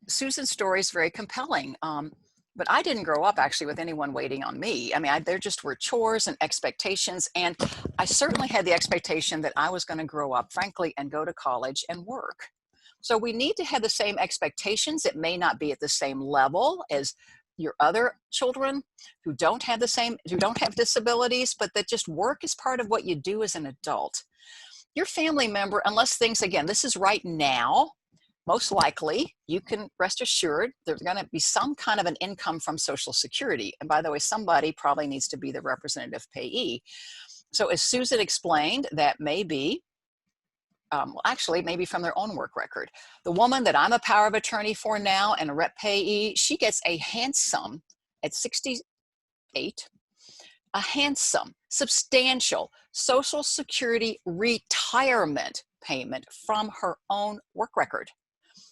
C: Susan's story is very compelling, but I didn't grow up actually with anyone waiting on me. I mean, there just were chores and expectations, and I certainly had the expectation that I was going to grow up, frankly, and go to college and work. So we need to have the same expectations. It may not be at the same level as your other children who don't have disabilities, but that just work is part of what you do as an adult. Your family member, unless things, again, this is right now, most likely you can rest assured there's going to be some kind of an income from Social Security. And by the way, somebody probably needs to be the representative payee. So as Susan explained, that may be actually maybe from their own work record. The woman that I'm a power of attorney for now and a rep payee, she gets a handsome, at 68, a handsome, substantial Social Security retirement payment from her own work record.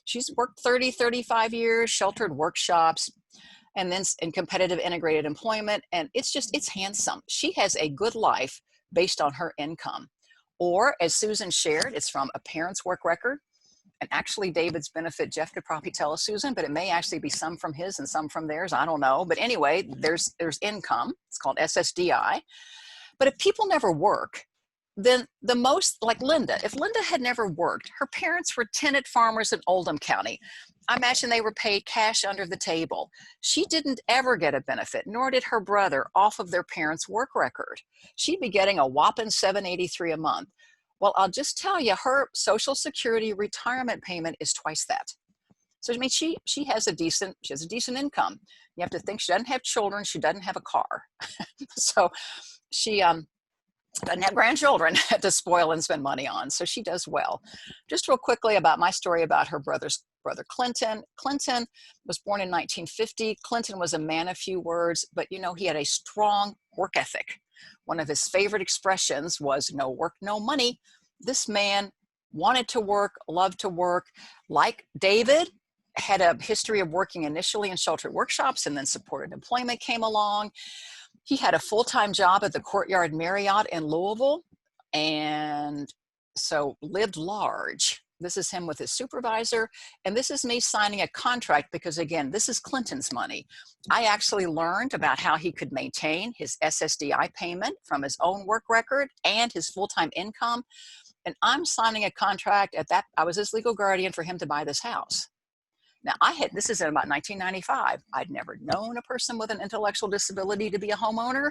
C: She's worked 30, 35 years, sheltered workshops, and then in competitive integrated employment. And it's handsome. She has a good life based on her income. Or, as Susan shared, it's from a parent's work record. And actually, David's benefit, Jeff could probably tell us, Susan, but it may actually be some from his and some from theirs. I don't know. But anyway, there's income. It's called SSDI. But if people never work, then the most, like Linda, if Linda had never worked, her parents were tenant farmers in Oldham County. I imagine they were paid cash under the table. She didn't ever get a benefit, nor did her brother, off of their parents' work record. She'd be getting a whopping $783 a month. Well, I'll just tell you, her Social Security retirement payment is twice that. So I mean, she has a decent income. You have to think she doesn't have children, she doesn't have a car, so she doesn't have grandchildren to spoil and spend money on. So she does well. Just real quickly about my story about her brother Clinton. Clinton was born in 1950. Clinton was a man of few words, but you know, he had a strong work ethic. One of his favorite expressions was no work, no money. This man wanted to work, loved to work. Like David, had a history of working initially in sheltered workshops and then supported employment came along. He had a full-time job at the Courtyard Marriott in Louisville, and so lived large. This is him with his supervisor, and this is me signing a contract because, again, this is Clinton's money. I actually learned about how he could maintain his SSDI payment from his own work record and his full-time income, and I'm signing a contract at that. I was his legal guardian for him to buy this house. Now, this is in about 1995. I'd never known a person with an intellectual disability to be a homeowner,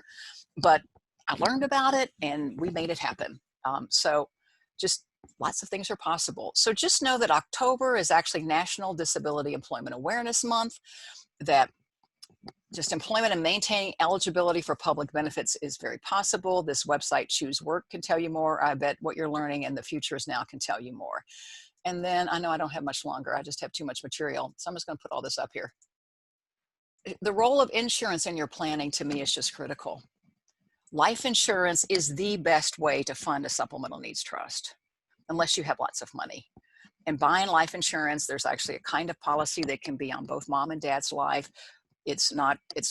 C: but I learned about it and we made it happen. So just lots of things are possible. So just know that October is actually National Disability Employment Awareness Month, that just employment and maintaining eligibility for public benefits is very possible. This website, Choose Work, can tell you more. I bet what you're learning in the Future Is Now can tell you more. And then I know I don't have much longer. I just have too much material. So I'm just going to put all this up here. The role of insurance in your planning to me is just critical. Life insurance is the best way to fund a supplemental needs trust, unless you have lots of money. And buying life insurance, there's actually a kind of policy that can be on both mom and dad's life. It's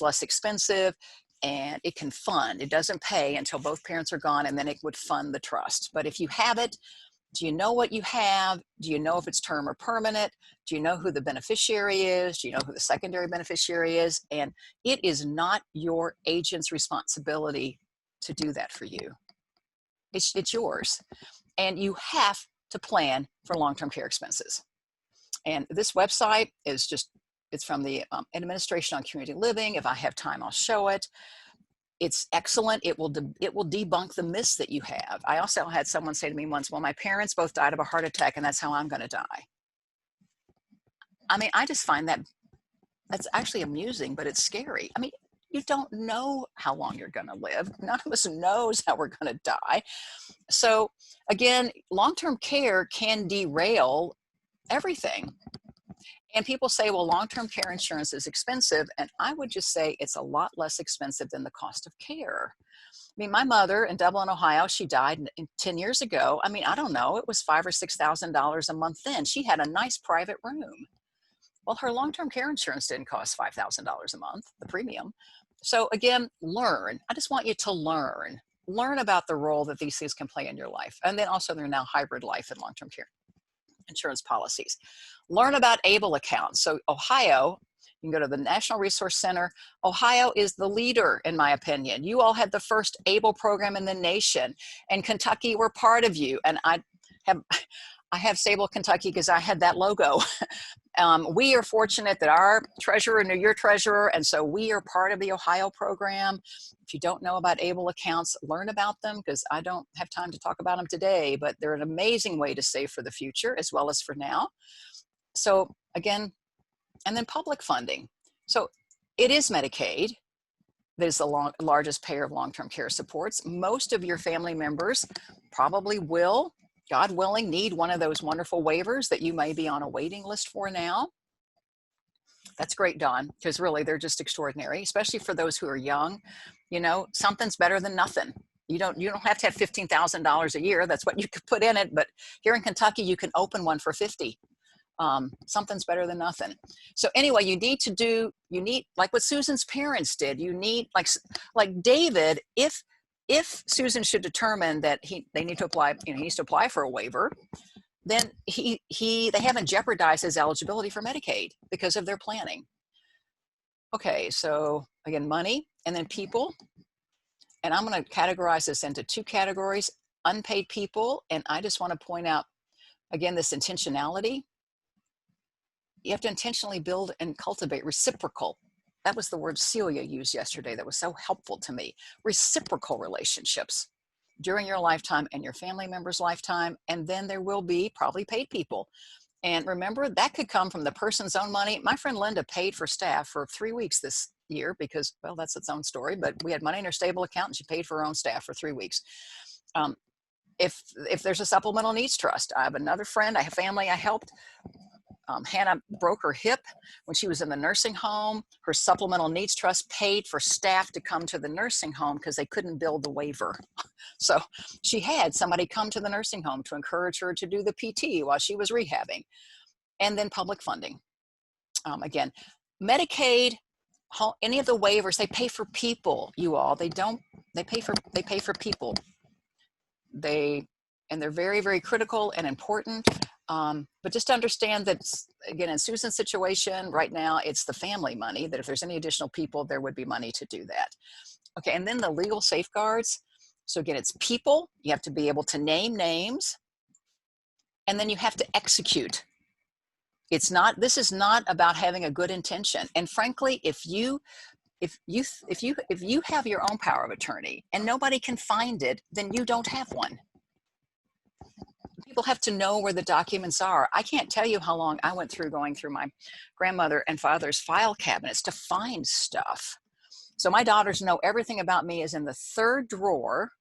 C: less expensive and it can fund. It doesn't pay until both parents are gone, and then it would fund the trust. But if you have it, do you know what you have? Do you know if it's term or permanent? Do you know who the beneficiary is? Do you know who the secondary beneficiary is? And it is not your agent's responsibility to do that for you. It's yours. And you have to plan for long-term care expenses. And this website is it's from the Administration on Community Living. If I have time, I'll show it. It's excellent. It will debunk the myths that you have. I also had someone say to me once, well, my parents both died of a heart attack and that's how I'm going to die. I mean, I just find that's actually amusing, but it's scary. I mean, you don't know how long you're going to live. None of us knows how we're going to die. So again, long-term care can derail everything. And people say, well, long-term care insurance is expensive. And I would just say it's a lot less expensive than the cost of care. I mean, my mother in Dublin, Ohio, she died 10 years ago. I mean, I don't know, it was $5,000 or $6,000 a month then. She had a nice private room. Well, her long-term care insurance didn't cost $5,000 a month, the premium. So again, learn. I just want you to learn about the role that these things can play in your life. And then also they're now hybrid life and long-term care insurance policies. Learn about ABLE accounts. So Ohio, you can go to the National Resource Center. Ohio is the leader, in my opinion. You all had the first ABLE program in the nation, and Kentucky were part of you. And I have Stable Kentucky because I had that logo. We are fortunate that our treasurer knew your treasurer, and so we are part of the Ohio program. If you don't know about ABLE accounts, learn about them, because I don't have time to talk about them today, but they're an amazing way to save for the future as well as for now. So again, and then public funding. So it is Medicaid that is the largest payer of long-term care supports. Most of your family members probably will, God willing, need one of those wonderful waivers that you may be on a waiting list for now. That's great, Dawn, because really they're just extraordinary, especially for those who are young. You know, something's better than nothing. You don't have to have $15,000 a year. That's what you could put in it. But here in Kentucky, you can open one for 50. Something's better than nothing. So anyway, you need like what Susan's parents did. You need like David, if Susan should determine that they need to apply, he needs to apply for a waiver, then they haven't jeopardized his eligibility for Medicaid because of their planning. Okay, so again, money and then people. And I'm going to categorize this into two categories: unpaid people. And I just want to point out, again, this intentionality. You have to intentionally build and cultivate reciprocal. That was the word Celia used yesterday that was so helpful to me. Reciprocal relationships during your lifetime and your family member's lifetime. And then there will be probably paid people. And remember, that could come from the person's own money. My friend Linda paid for staff for 3 weeks this year because, well, that's its own story, but we had money in her stable account and she paid for her own staff for 3 weeks. If there's a supplemental needs trust, I have another friend, I have family I helped. Hannah broke her hip when she was in the nursing home. Her supplemental needs trust paid for staff to come to the nursing home because they couldn't build the waiver. So she had somebody come to the nursing home to encourage her to do the PT while she was rehabbing. And then public funding. Again, Medicaid, any of the waivers, they pay for people, you all. They pay for people. And they're very, very critical and important. But just understand that, again, in Susan's situation right now, it's the family money, that if there's any additional people, there would be money to do that. Okay, and then the legal safeguards. So again, it's people. You have to be able to name names, and then you have to execute. This is not about having a good intention. And frankly, if you have your own power of attorney and nobody can find it, then you don't have one. People have to know where the documents are. I can't tell you how long I went through going through my grandmother and father's file cabinets to find stuff. So my daughters know everything about me is in the third drawer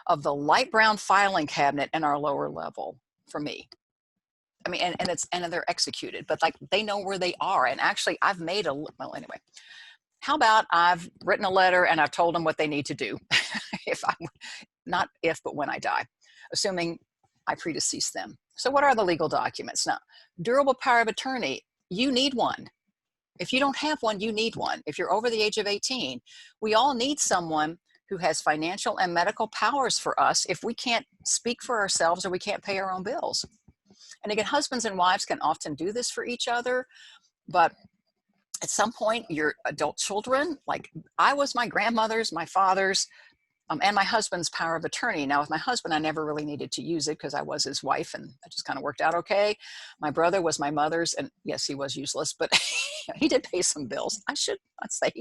C: of the light brown filing cabinet in our lower level for me. I mean, and they're executed, but like they know where they are. And actually I've made well, anyway, how about I've written a letter and I've told them what they need to do not if, but when I die, assuming I predecease them. So what are the legal documents? Now, durable power of attorney, you need one. If you don't have one, you need one. If you're over the age of 18, we all need someone who has financial and medical powers for us if we can't speak for ourselves or we can't pay our own bills. And again, husbands and wives can often do this for each other, but at some point, your adult children, like I was my grandmother's, my father's, and my husband's power of attorney. Now with my husband, I never really needed to use it because I was his wife and that just kind of worked out okay. My brother was my mother's, and yes, he was useless, but he did pay some bills. I'd say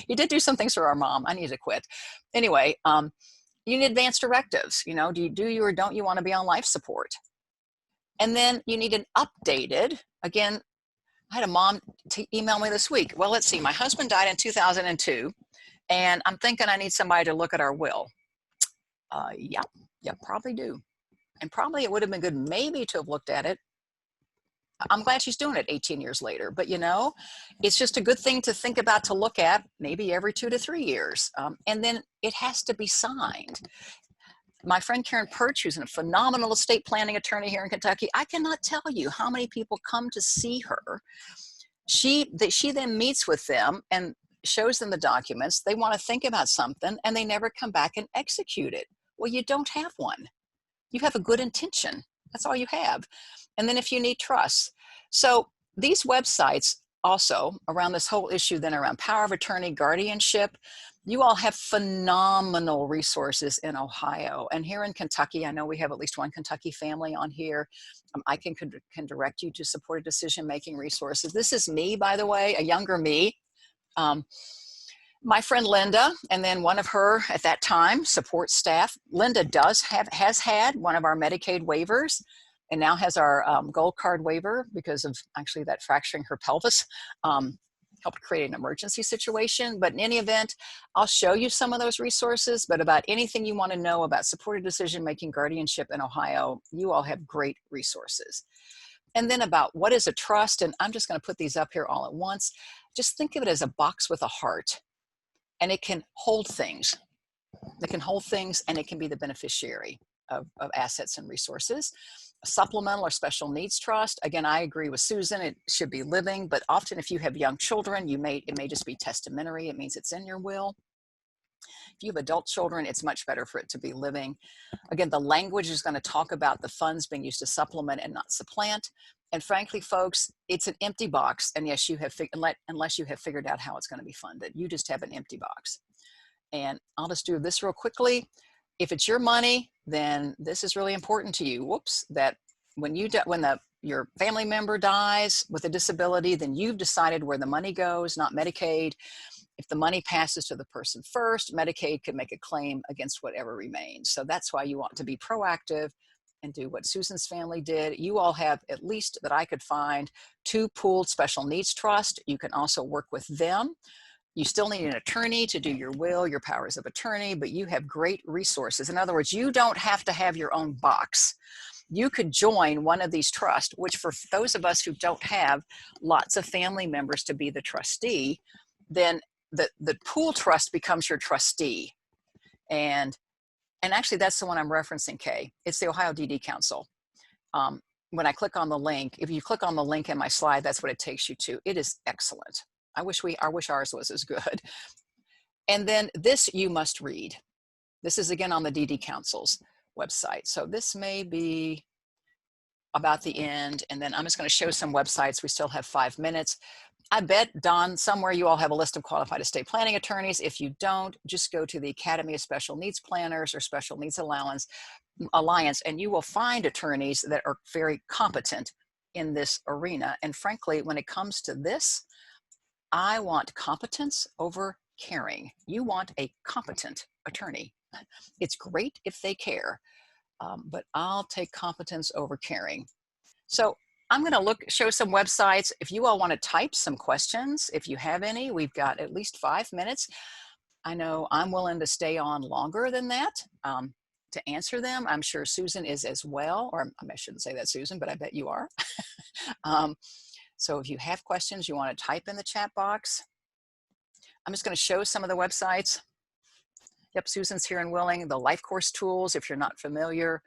C: he did do some things for our mom. I need to quit. Anyway, you need advance directives. You know, do you or don't you want to be on life support? And then you need an updated, again, I had a mom email me this week. Well, let's see, my husband died in 2002. And I'm thinking I need somebody to look at our will. Yeah, probably do. And probably it would have been good maybe to have looked at it. I'm glad she's doing it 18 years later. But you know, it's just a good thing to think about, to look at maybe every 2 to 3 years. And then it has to be signed. My friend Karen Perch, who's a phenomenal estate planning attorney here in Kentucky, I cannot tell you how many people come to see her. She then meets with them and shows them the documents. They want to think about something and they never come back and execute it. Well, you don't have one. You have a good intention. That's all you have. And then if you need trust. So these websites also around this whole issue then around power of attorney, guardianship, you all have phenomenal resources in Ohio. And here in Kentucky, I know we have at least one Kentucky family on here. I can direct you to supported decision-making resources. This is me, by the way, a younger me. My friend Linda, and then one of her at that time support staff. Linda has had one of our Medicaid waivers and now has our gold card waiver because of actually that fracturing her pelvis helped create an emergency situation. But in any event, I'll show you some of those resources, but about anything you want to know about supported decision-making guardianship in Ohio, you all have great resources. And then about what is a trust, and I'm just going to put these up here all at once. Just think of it as a box with a heart, and it can hold things. It can hold things, and it can be the beneficiary of assets and resources. A supplemental or special needs trust. Again, I agree with Susan. It should be living, but often if you have young children, it may just be testamentary. It means it's in your will. If you have adult children, it's much better for it to be living. Again, the language is going to talk about the funds being used to supplement and not supplant. And frankly, folks, it's an empty box. And yes, unless you have figured out how it's going to be funded, you just have an empty box. And I'll just do this real quickly. If it's your money, then this is really important to you. Whoops, that when your family member dies with a disability, then you've decided where the money goes, not Medicaid. If the money passes to the person first, Medicaid can make a claim against whatever remains. So that's why you want to be proactive and do what Susan's family did. You all have, at least that I could find, 2 pooled special needs trusts. You can also work with them. You still need an attorney to do your will, your powers of attorney, but you have great resources. In other words, you don't have to have your own box. You could join one of these trusts, which for those of us who don't have lots of family members to be the trustee, then the pool trust becomes your trustee. And actually that's the one I'm referencing, Kay. It's the Ohio DD Council. When I click on the link, if you click on the link in my slide, that's what it takes you to. It is excellent. I wish ours was as good. And then this you must read. This is again on the DD Council's website. So this may be about the end, and then I'm just going to show some websites. We still have 5 minutes. I bet, Don, somewhere you all have a list of qualified estate planning attorneys. If you don't, just go to the Academy of Special Needs Planners or Special Needs Alliance, and you will find attorneys that are very competent in this arena. And frankly, when it comes to this, I want competence over caring. You want a competent attorney. It's great if they care, but I'll take competence over caring. So I'm going to show some websites. If you all want to type some questions, if you have any, we've got at least 5 minutes. I know I'm willing to stay on longer than that to answer them. I'm sure Susan is as well, or I shouldn't say that, Susan, but I bet you are. So if you have questions, you want to type in the chat box. I'm just going to show some of the websites. Yep, Susan's here and willing. The life course tools, if you're not familiar.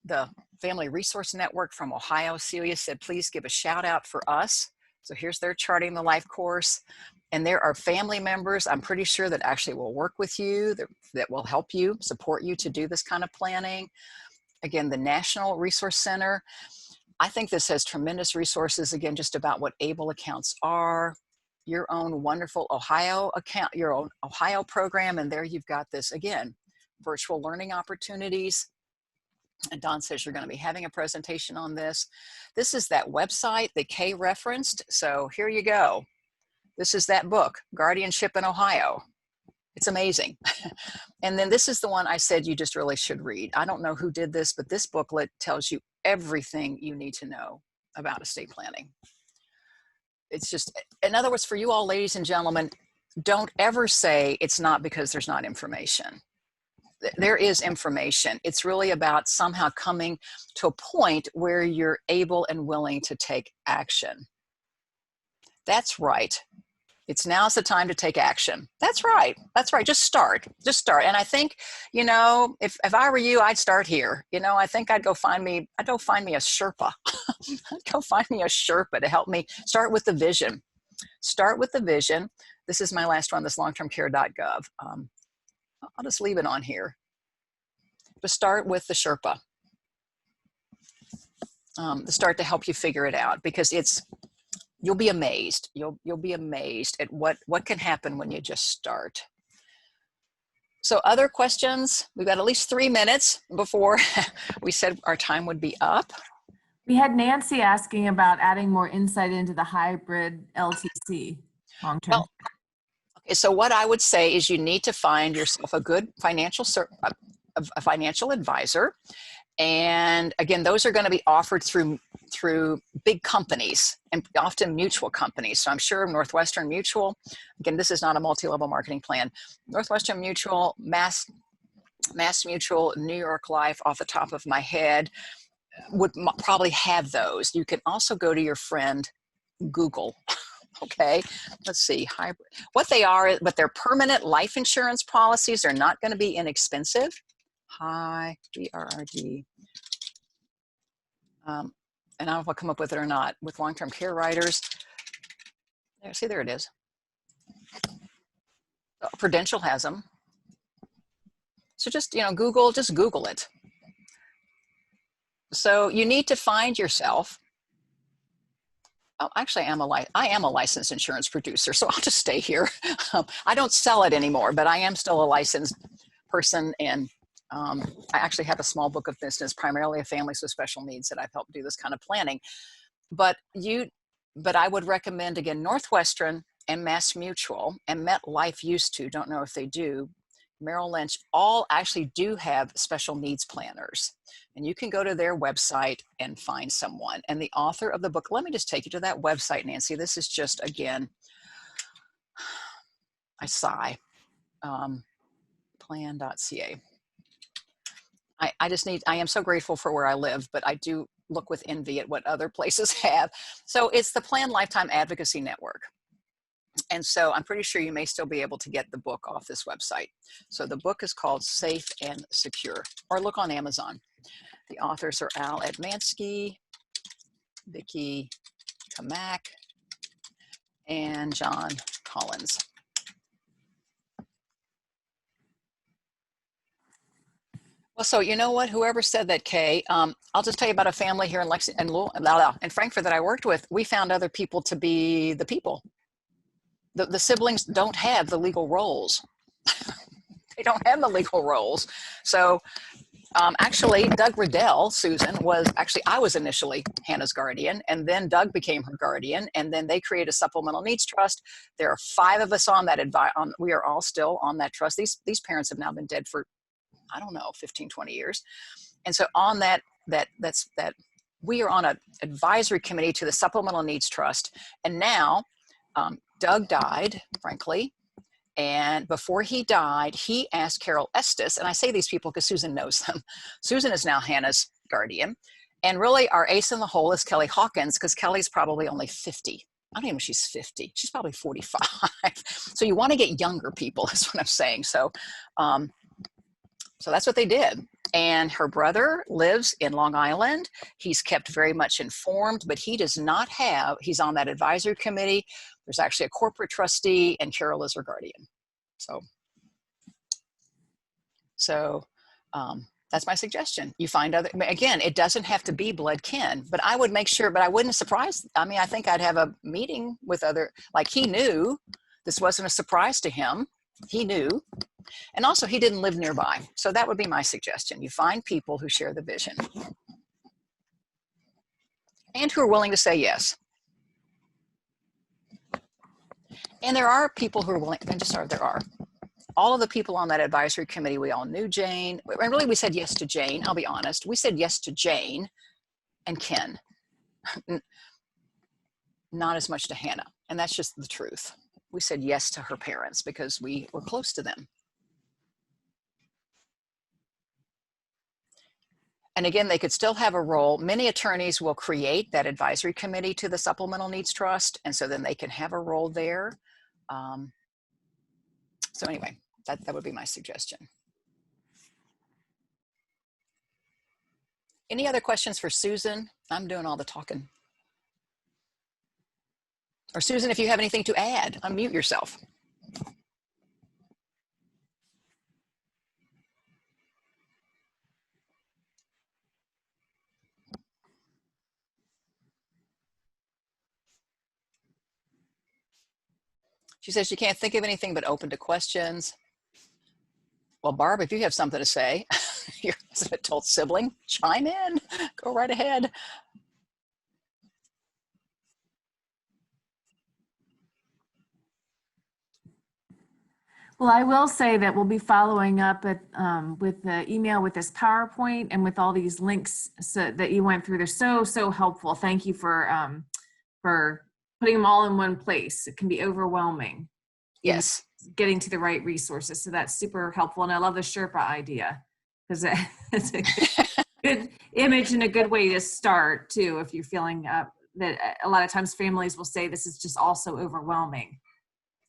C: The Family Resource Network from Ohio, Celia said, please give a shout out for us. So here's their charting the life course. And there are family members, I'm pretty sure, that actually will work with you, that will help you, support you to do this kind of planning. Again, the National Resource Center. I think this has tremendous resources, again, just about what ABLE accounts are, your own wonderful Ohio account, your own Ohio program. And there you've got this, again, virtual learning opportunities. And Don says you're going to be having a presentation on this. This is that website that Kay referenced. So here you go. This is that book, Guardianship in Ohio. It's amazing. And then this is the one I said you just really should read. I don't know who did this, but this booklet tells you everything you need to know about estate planning. It's just, in other words, for you all, ladies and gentlemen, don't ever say it's not because there's not information. There is information. It's really about somehow coming to a point where you're able and willing to take action. That's right. Now's the time to take action. That's right. That's right. Just start. Just start. And I think, you know, if I were you, I'd start here. You know, I think I'd go find me a Sherpa. I'd go find me a Sherpa to help me start with the vision. Start with the vision. This is my last one, this longtermcare.gov. I'll just leave it on here. But start with the Sherpa. To start to help you figure it out, because you'll be amazed. You'll be amazed at what can happen when you just start. So other questions? We've got at least 3 minutes before we said our time would be up.
A: We had Nancy asking about adding more insight into the hybrid LTC long-term.
C: Well, okay, so what I would say is you need to find yourself a good financial advisor. And again, those are going to be offered through big companies and often mutual companies. So I'm sure Northwestern Mutual, again, this is not a multi-level marketing plan. Northwestern Mutual, Mass Mutual, New York Life, off the top of my head, would probably have those. You can also go to your friend Google. Okay, let's see, hybrid. What they are, but they're permanent life insurance policies. They're not going to be inexpensive. Hi, BRRD. And I don't know if I'll come up with it or not, with long-term care riders. There, see, there it is. Prudential has them. So just, you know, just Google it. So you need to find yourself. Oh, actually, I am a licensed insurance producer, so I'll just stay here. I don't sell it anymore, but I am still a licensed person, and I actually have a small book of business, primarily of families with special needs, that I've helped do this kind of planning. But I would recommend, again, Northwestern and Mass Mutual and MetLife used to, don't know if they do, Merrill Lynch, all actually do have special needs planners. And you can go to their website and find someone. And the author of the book, let me just take you to that website, Nancy. This is just, again, I sigh, plan.ca. I am so grateful for where I live, but I do look with envy at what other places have. So it's the Plan Lifetime Advocacy Network. And so I'm pretty sure you may still be able to get the book off this website. So the book is called Safe and Secure, or look on Amazon. The authors are Al Edmansky, Vicki Kamak, and John Collins. Well, so you know what? Whoever said that, Kay, I'll just tell you about a family here in Lexington and Frankfurt that I worked with. We found other people to be the people. The siblings don't have the legal roles. They don't have the legal roles. So actually, Doug Riddell, Susan, I was initially Hannah's guardian, and then Doug became her guardian, and then they created a supplemental needs trust. There are 5 of us on that we are all still on that trust. These parents have now been dead for, I don't know, 15, 20 years. And so on that we are on an advisory committee to the supplemental needs trust. And now Doug died, frankly. And before he died, he asked Carol Estes, and I say these people because Susan knows them. Susan is now Hannah's guardian. And really our ace in the hole is Kelly Hawkins, because Kelly's probably only 50. I don't even know if she's 50. She's probably 45. So you want to get younger people, is what I'm saying. So that's what they did. And her brother lives in Long Island. He's kept very much informed, but he does not have, he's on that advisory committee. There's actually a corporate trustee, and Carol is her guardian. So that's my suggestion. You find other, again, it doesn't have to be blood kin, but I would make sure, but I wouldn't surprise. I mean, I think I'd have a meeting with like he knew this wasn't a surprise to him. He knew. And also he didn't live nearby. So that would be my suggestion. You find people who share the vision and who are willing to say yes. And there are people who are willing, there are. All of the people on that advisory committee, we all knew Jane. And really we said yes to Jane, I'll be honest. We said yes to Jane and Ken. Not as much to Hannah. And that's just the truth. We said yes to her parents because we were close to them. And again, they could still have a role. Many attorneys will create that advisory committee to the Supplemental Needs Trust, and so then they can have a role there. So anyway, that would be my suggestion. Any other questions for Susan? I'm doing all the talking. Or Susan, if you have anything to add, unmute yourself. She says she can't think of anything but open to questions. Well, Barb, if you have something to say, you're an adult sibling, chime in, go right ahead.
A: Well, I will say that we'll be following up with the email with this PowerPoint and with all these links that you went through. They're so helpful. Thank you for putting them all in one place. It can be overwhelming.
C: Yes.
A: Getting to the right resources. So that's super helpful. And I love the Sherpa idea because it's a good image and a good way to start too. If you're feeling that a lot of times families will say this is just also overwhelming.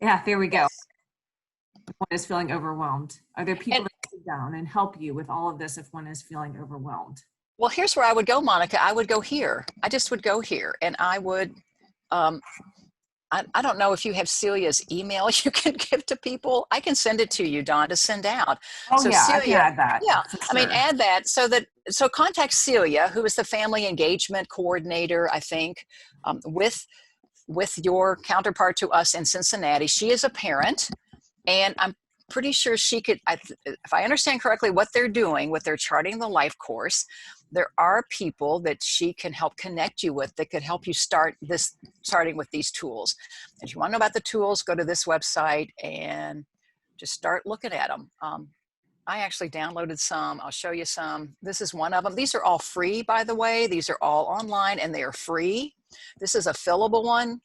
A: Yeah, there we go.
C: Yes.
A: One is feeling overwhelmed. Are there people that sit down and help you with all of this if one is feeling overwhelmed?
C: Well, here's where I would go, Monica. I would go here. I just would go here, and I would, I don't know if you have Celia's email you can give to people. I can send it to you, Dawn, to send out.
A: Oh,
C: so
A: yeah,
C: Celia,
A: I can add that.
C: Yeah,
A: sure.
C: I mean, add that so contact Celia, who is the family engagement coordinator, I think, with your counterpart to us in Cincinnati. She is a parent. And I'm pretty sure she could, if I understand correctly what they're doing, what they're charting the life course, there are people that she can help connect you with that could help you starting with these tools. And if you want to know about the tools, go to this website and just start looking at them. I actually downloaded some. I'll show you some. This is one of them. These are all free, by the way. These are all online and they are free. This is a fillable one,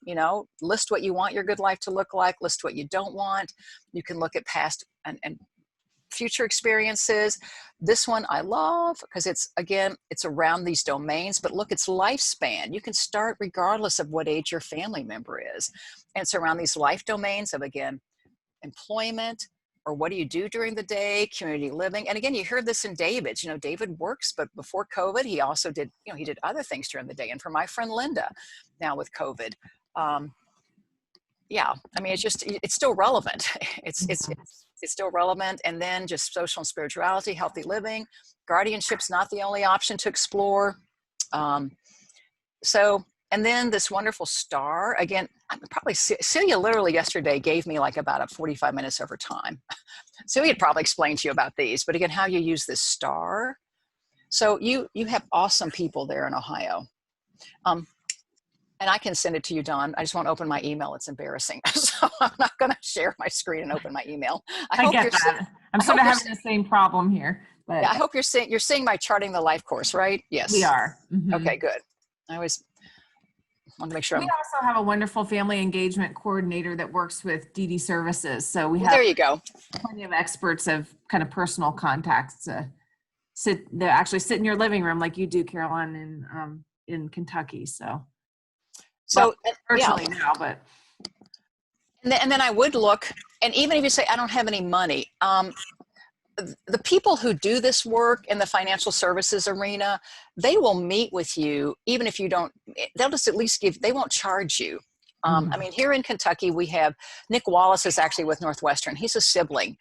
C: list what you want your good life to look like, list what you don't want. You can look at past and future experiences. This one I love because it's around these domains, but look, it's lifespan. You can start regardless of what age your family member is. And it's around these life domains of, again, employment, or what do you do during the day, community living. And again, you heard this in David's, David works, but before COVID, he also did, he did other things during the day. And for my friend Linda, now with COVID, yeah, I mean, it's still relevant. It's still relevant. And then just social and spirituality, healthy living, guardianship's not the only option to explore. So, and then this wonderful star, again, probably Celia literally yesterday gave me like about 45 minutes of her time. Celia had probably explained to you about these, but again, how you use this star. So you have awesome people there in Ohio. And I can send it to you, Dawn. I just won't open my email. It's embarrassing. So I'm not going to share my screen and open my email.
A: I get that. I'm sort of having the same problem here. But
C: yeah, I hope you're seeing my Charting the Life course, right? Yes.
A: We are. Mm-hmm.
C: Okay, good. I always want to make sure.
A: We also have a wonderful family engagement coordinator that works with DD Services. So we have
C: there you go.
A: Plenty of experts of kind of personal contacts to actually sit in your living room like you do, Carolyn, in Kentucky. So virtually now, but.
C: And then I would look, and even if you say, I don't have any money, the people who do this work in the financial services arena, they will meet with you, even if you don't, they'll just at least they won't charge you. I mean, here in Kentucky, we have, Nick Wallace is actually with Northwestern. He's a sibling.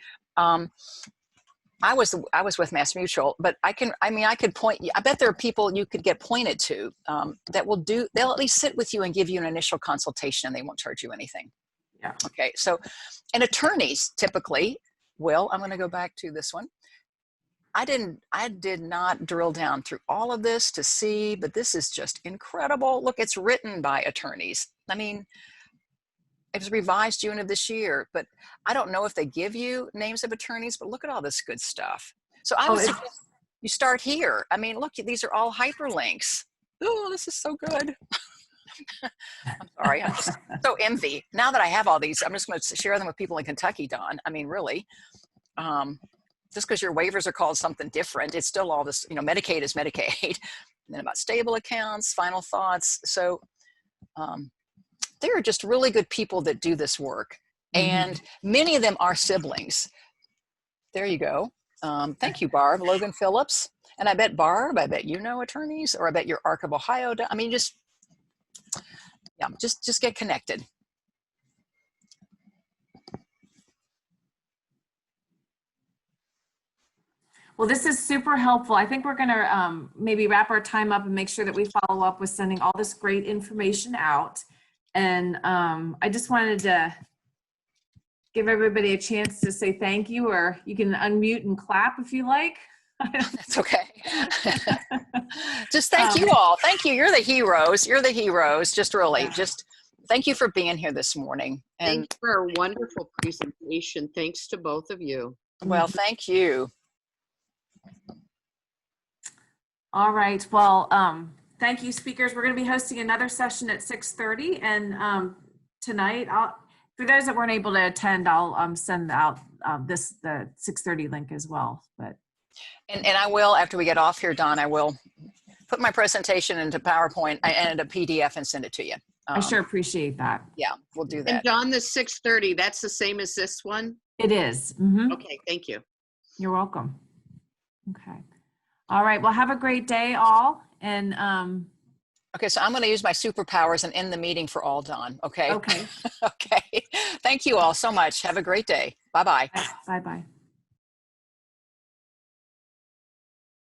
C: I was with Mass Mutual, but I could point you. I bet there are people you could get pointed to they'll at least sit with you and give you an initial consultation, and they won't charge you anything.
A: Yeah.
C: Okay. So, and attorneys typically will, I'm going to go back to this one. I did not drill down through all of this to see, but this is just incredible. Look, it's written by attorneys. I mean, it was revised June of this year, but I don't know if they give you names of attorneys, but look at all this good stuff. So I would suggest you start here. I mean, look, these are all hyperlinks. Oh, this is so good. I'm sorry, I'm just so envy. Now that I have all these, I'm just going to share them with people in Kentucky, Dawn. I mean, really, just because your waivers are called something different, it's still all this, Medicaid is Medicaid. And then about stable accounts, final thoughts. So, there are just really good people that do this work, and many of them are siblings. There you go. Thank you, Barb. Logan Phillips. And I bet Barb, you know attorneys, or I bet your Arc of Ohio. I mean, just get connected.
A: Well, this is super helpful. I think we're going to maybe wrap our time up and make sure that we follow up with sending all this great information out. And I just wanted to give everybody a chance to say thank you, or you can unmute and clap if you like.
C: That's okay. Just thank you all. Thank you. You're the heroes. You're the heroes. Just really, just thank you for being here this morning. And
D: thanks for a wonderful presentation. Thanks to both of you.
C: Well, thank you.
A: All right. Well, thank you, speakers. We're going to be hosting another session at 6:30, and tonight, for those that weren't able to attend, I'll send out the 6:30 link as well. But
C: and I will, after we get off here, Dawn, I will put my presentation into PowerPoint and a PDF and send it to you.
A: I sure appreciate that.
C: Yeah, we'll do that.
D: And Dawn, the 6:30, that's the same as this one?
A: It is.
D: Okay, thank you.
A: You're welcome. Okay. All right. Well, have a great day, all. And
C: okay, so I'm going to use my superpowers and end the meeting for all, Dawn. Okay.
A: Okay.
C: Okay. Thank you all so much. Have a great day. Bye-bye.
A: Bye-bye.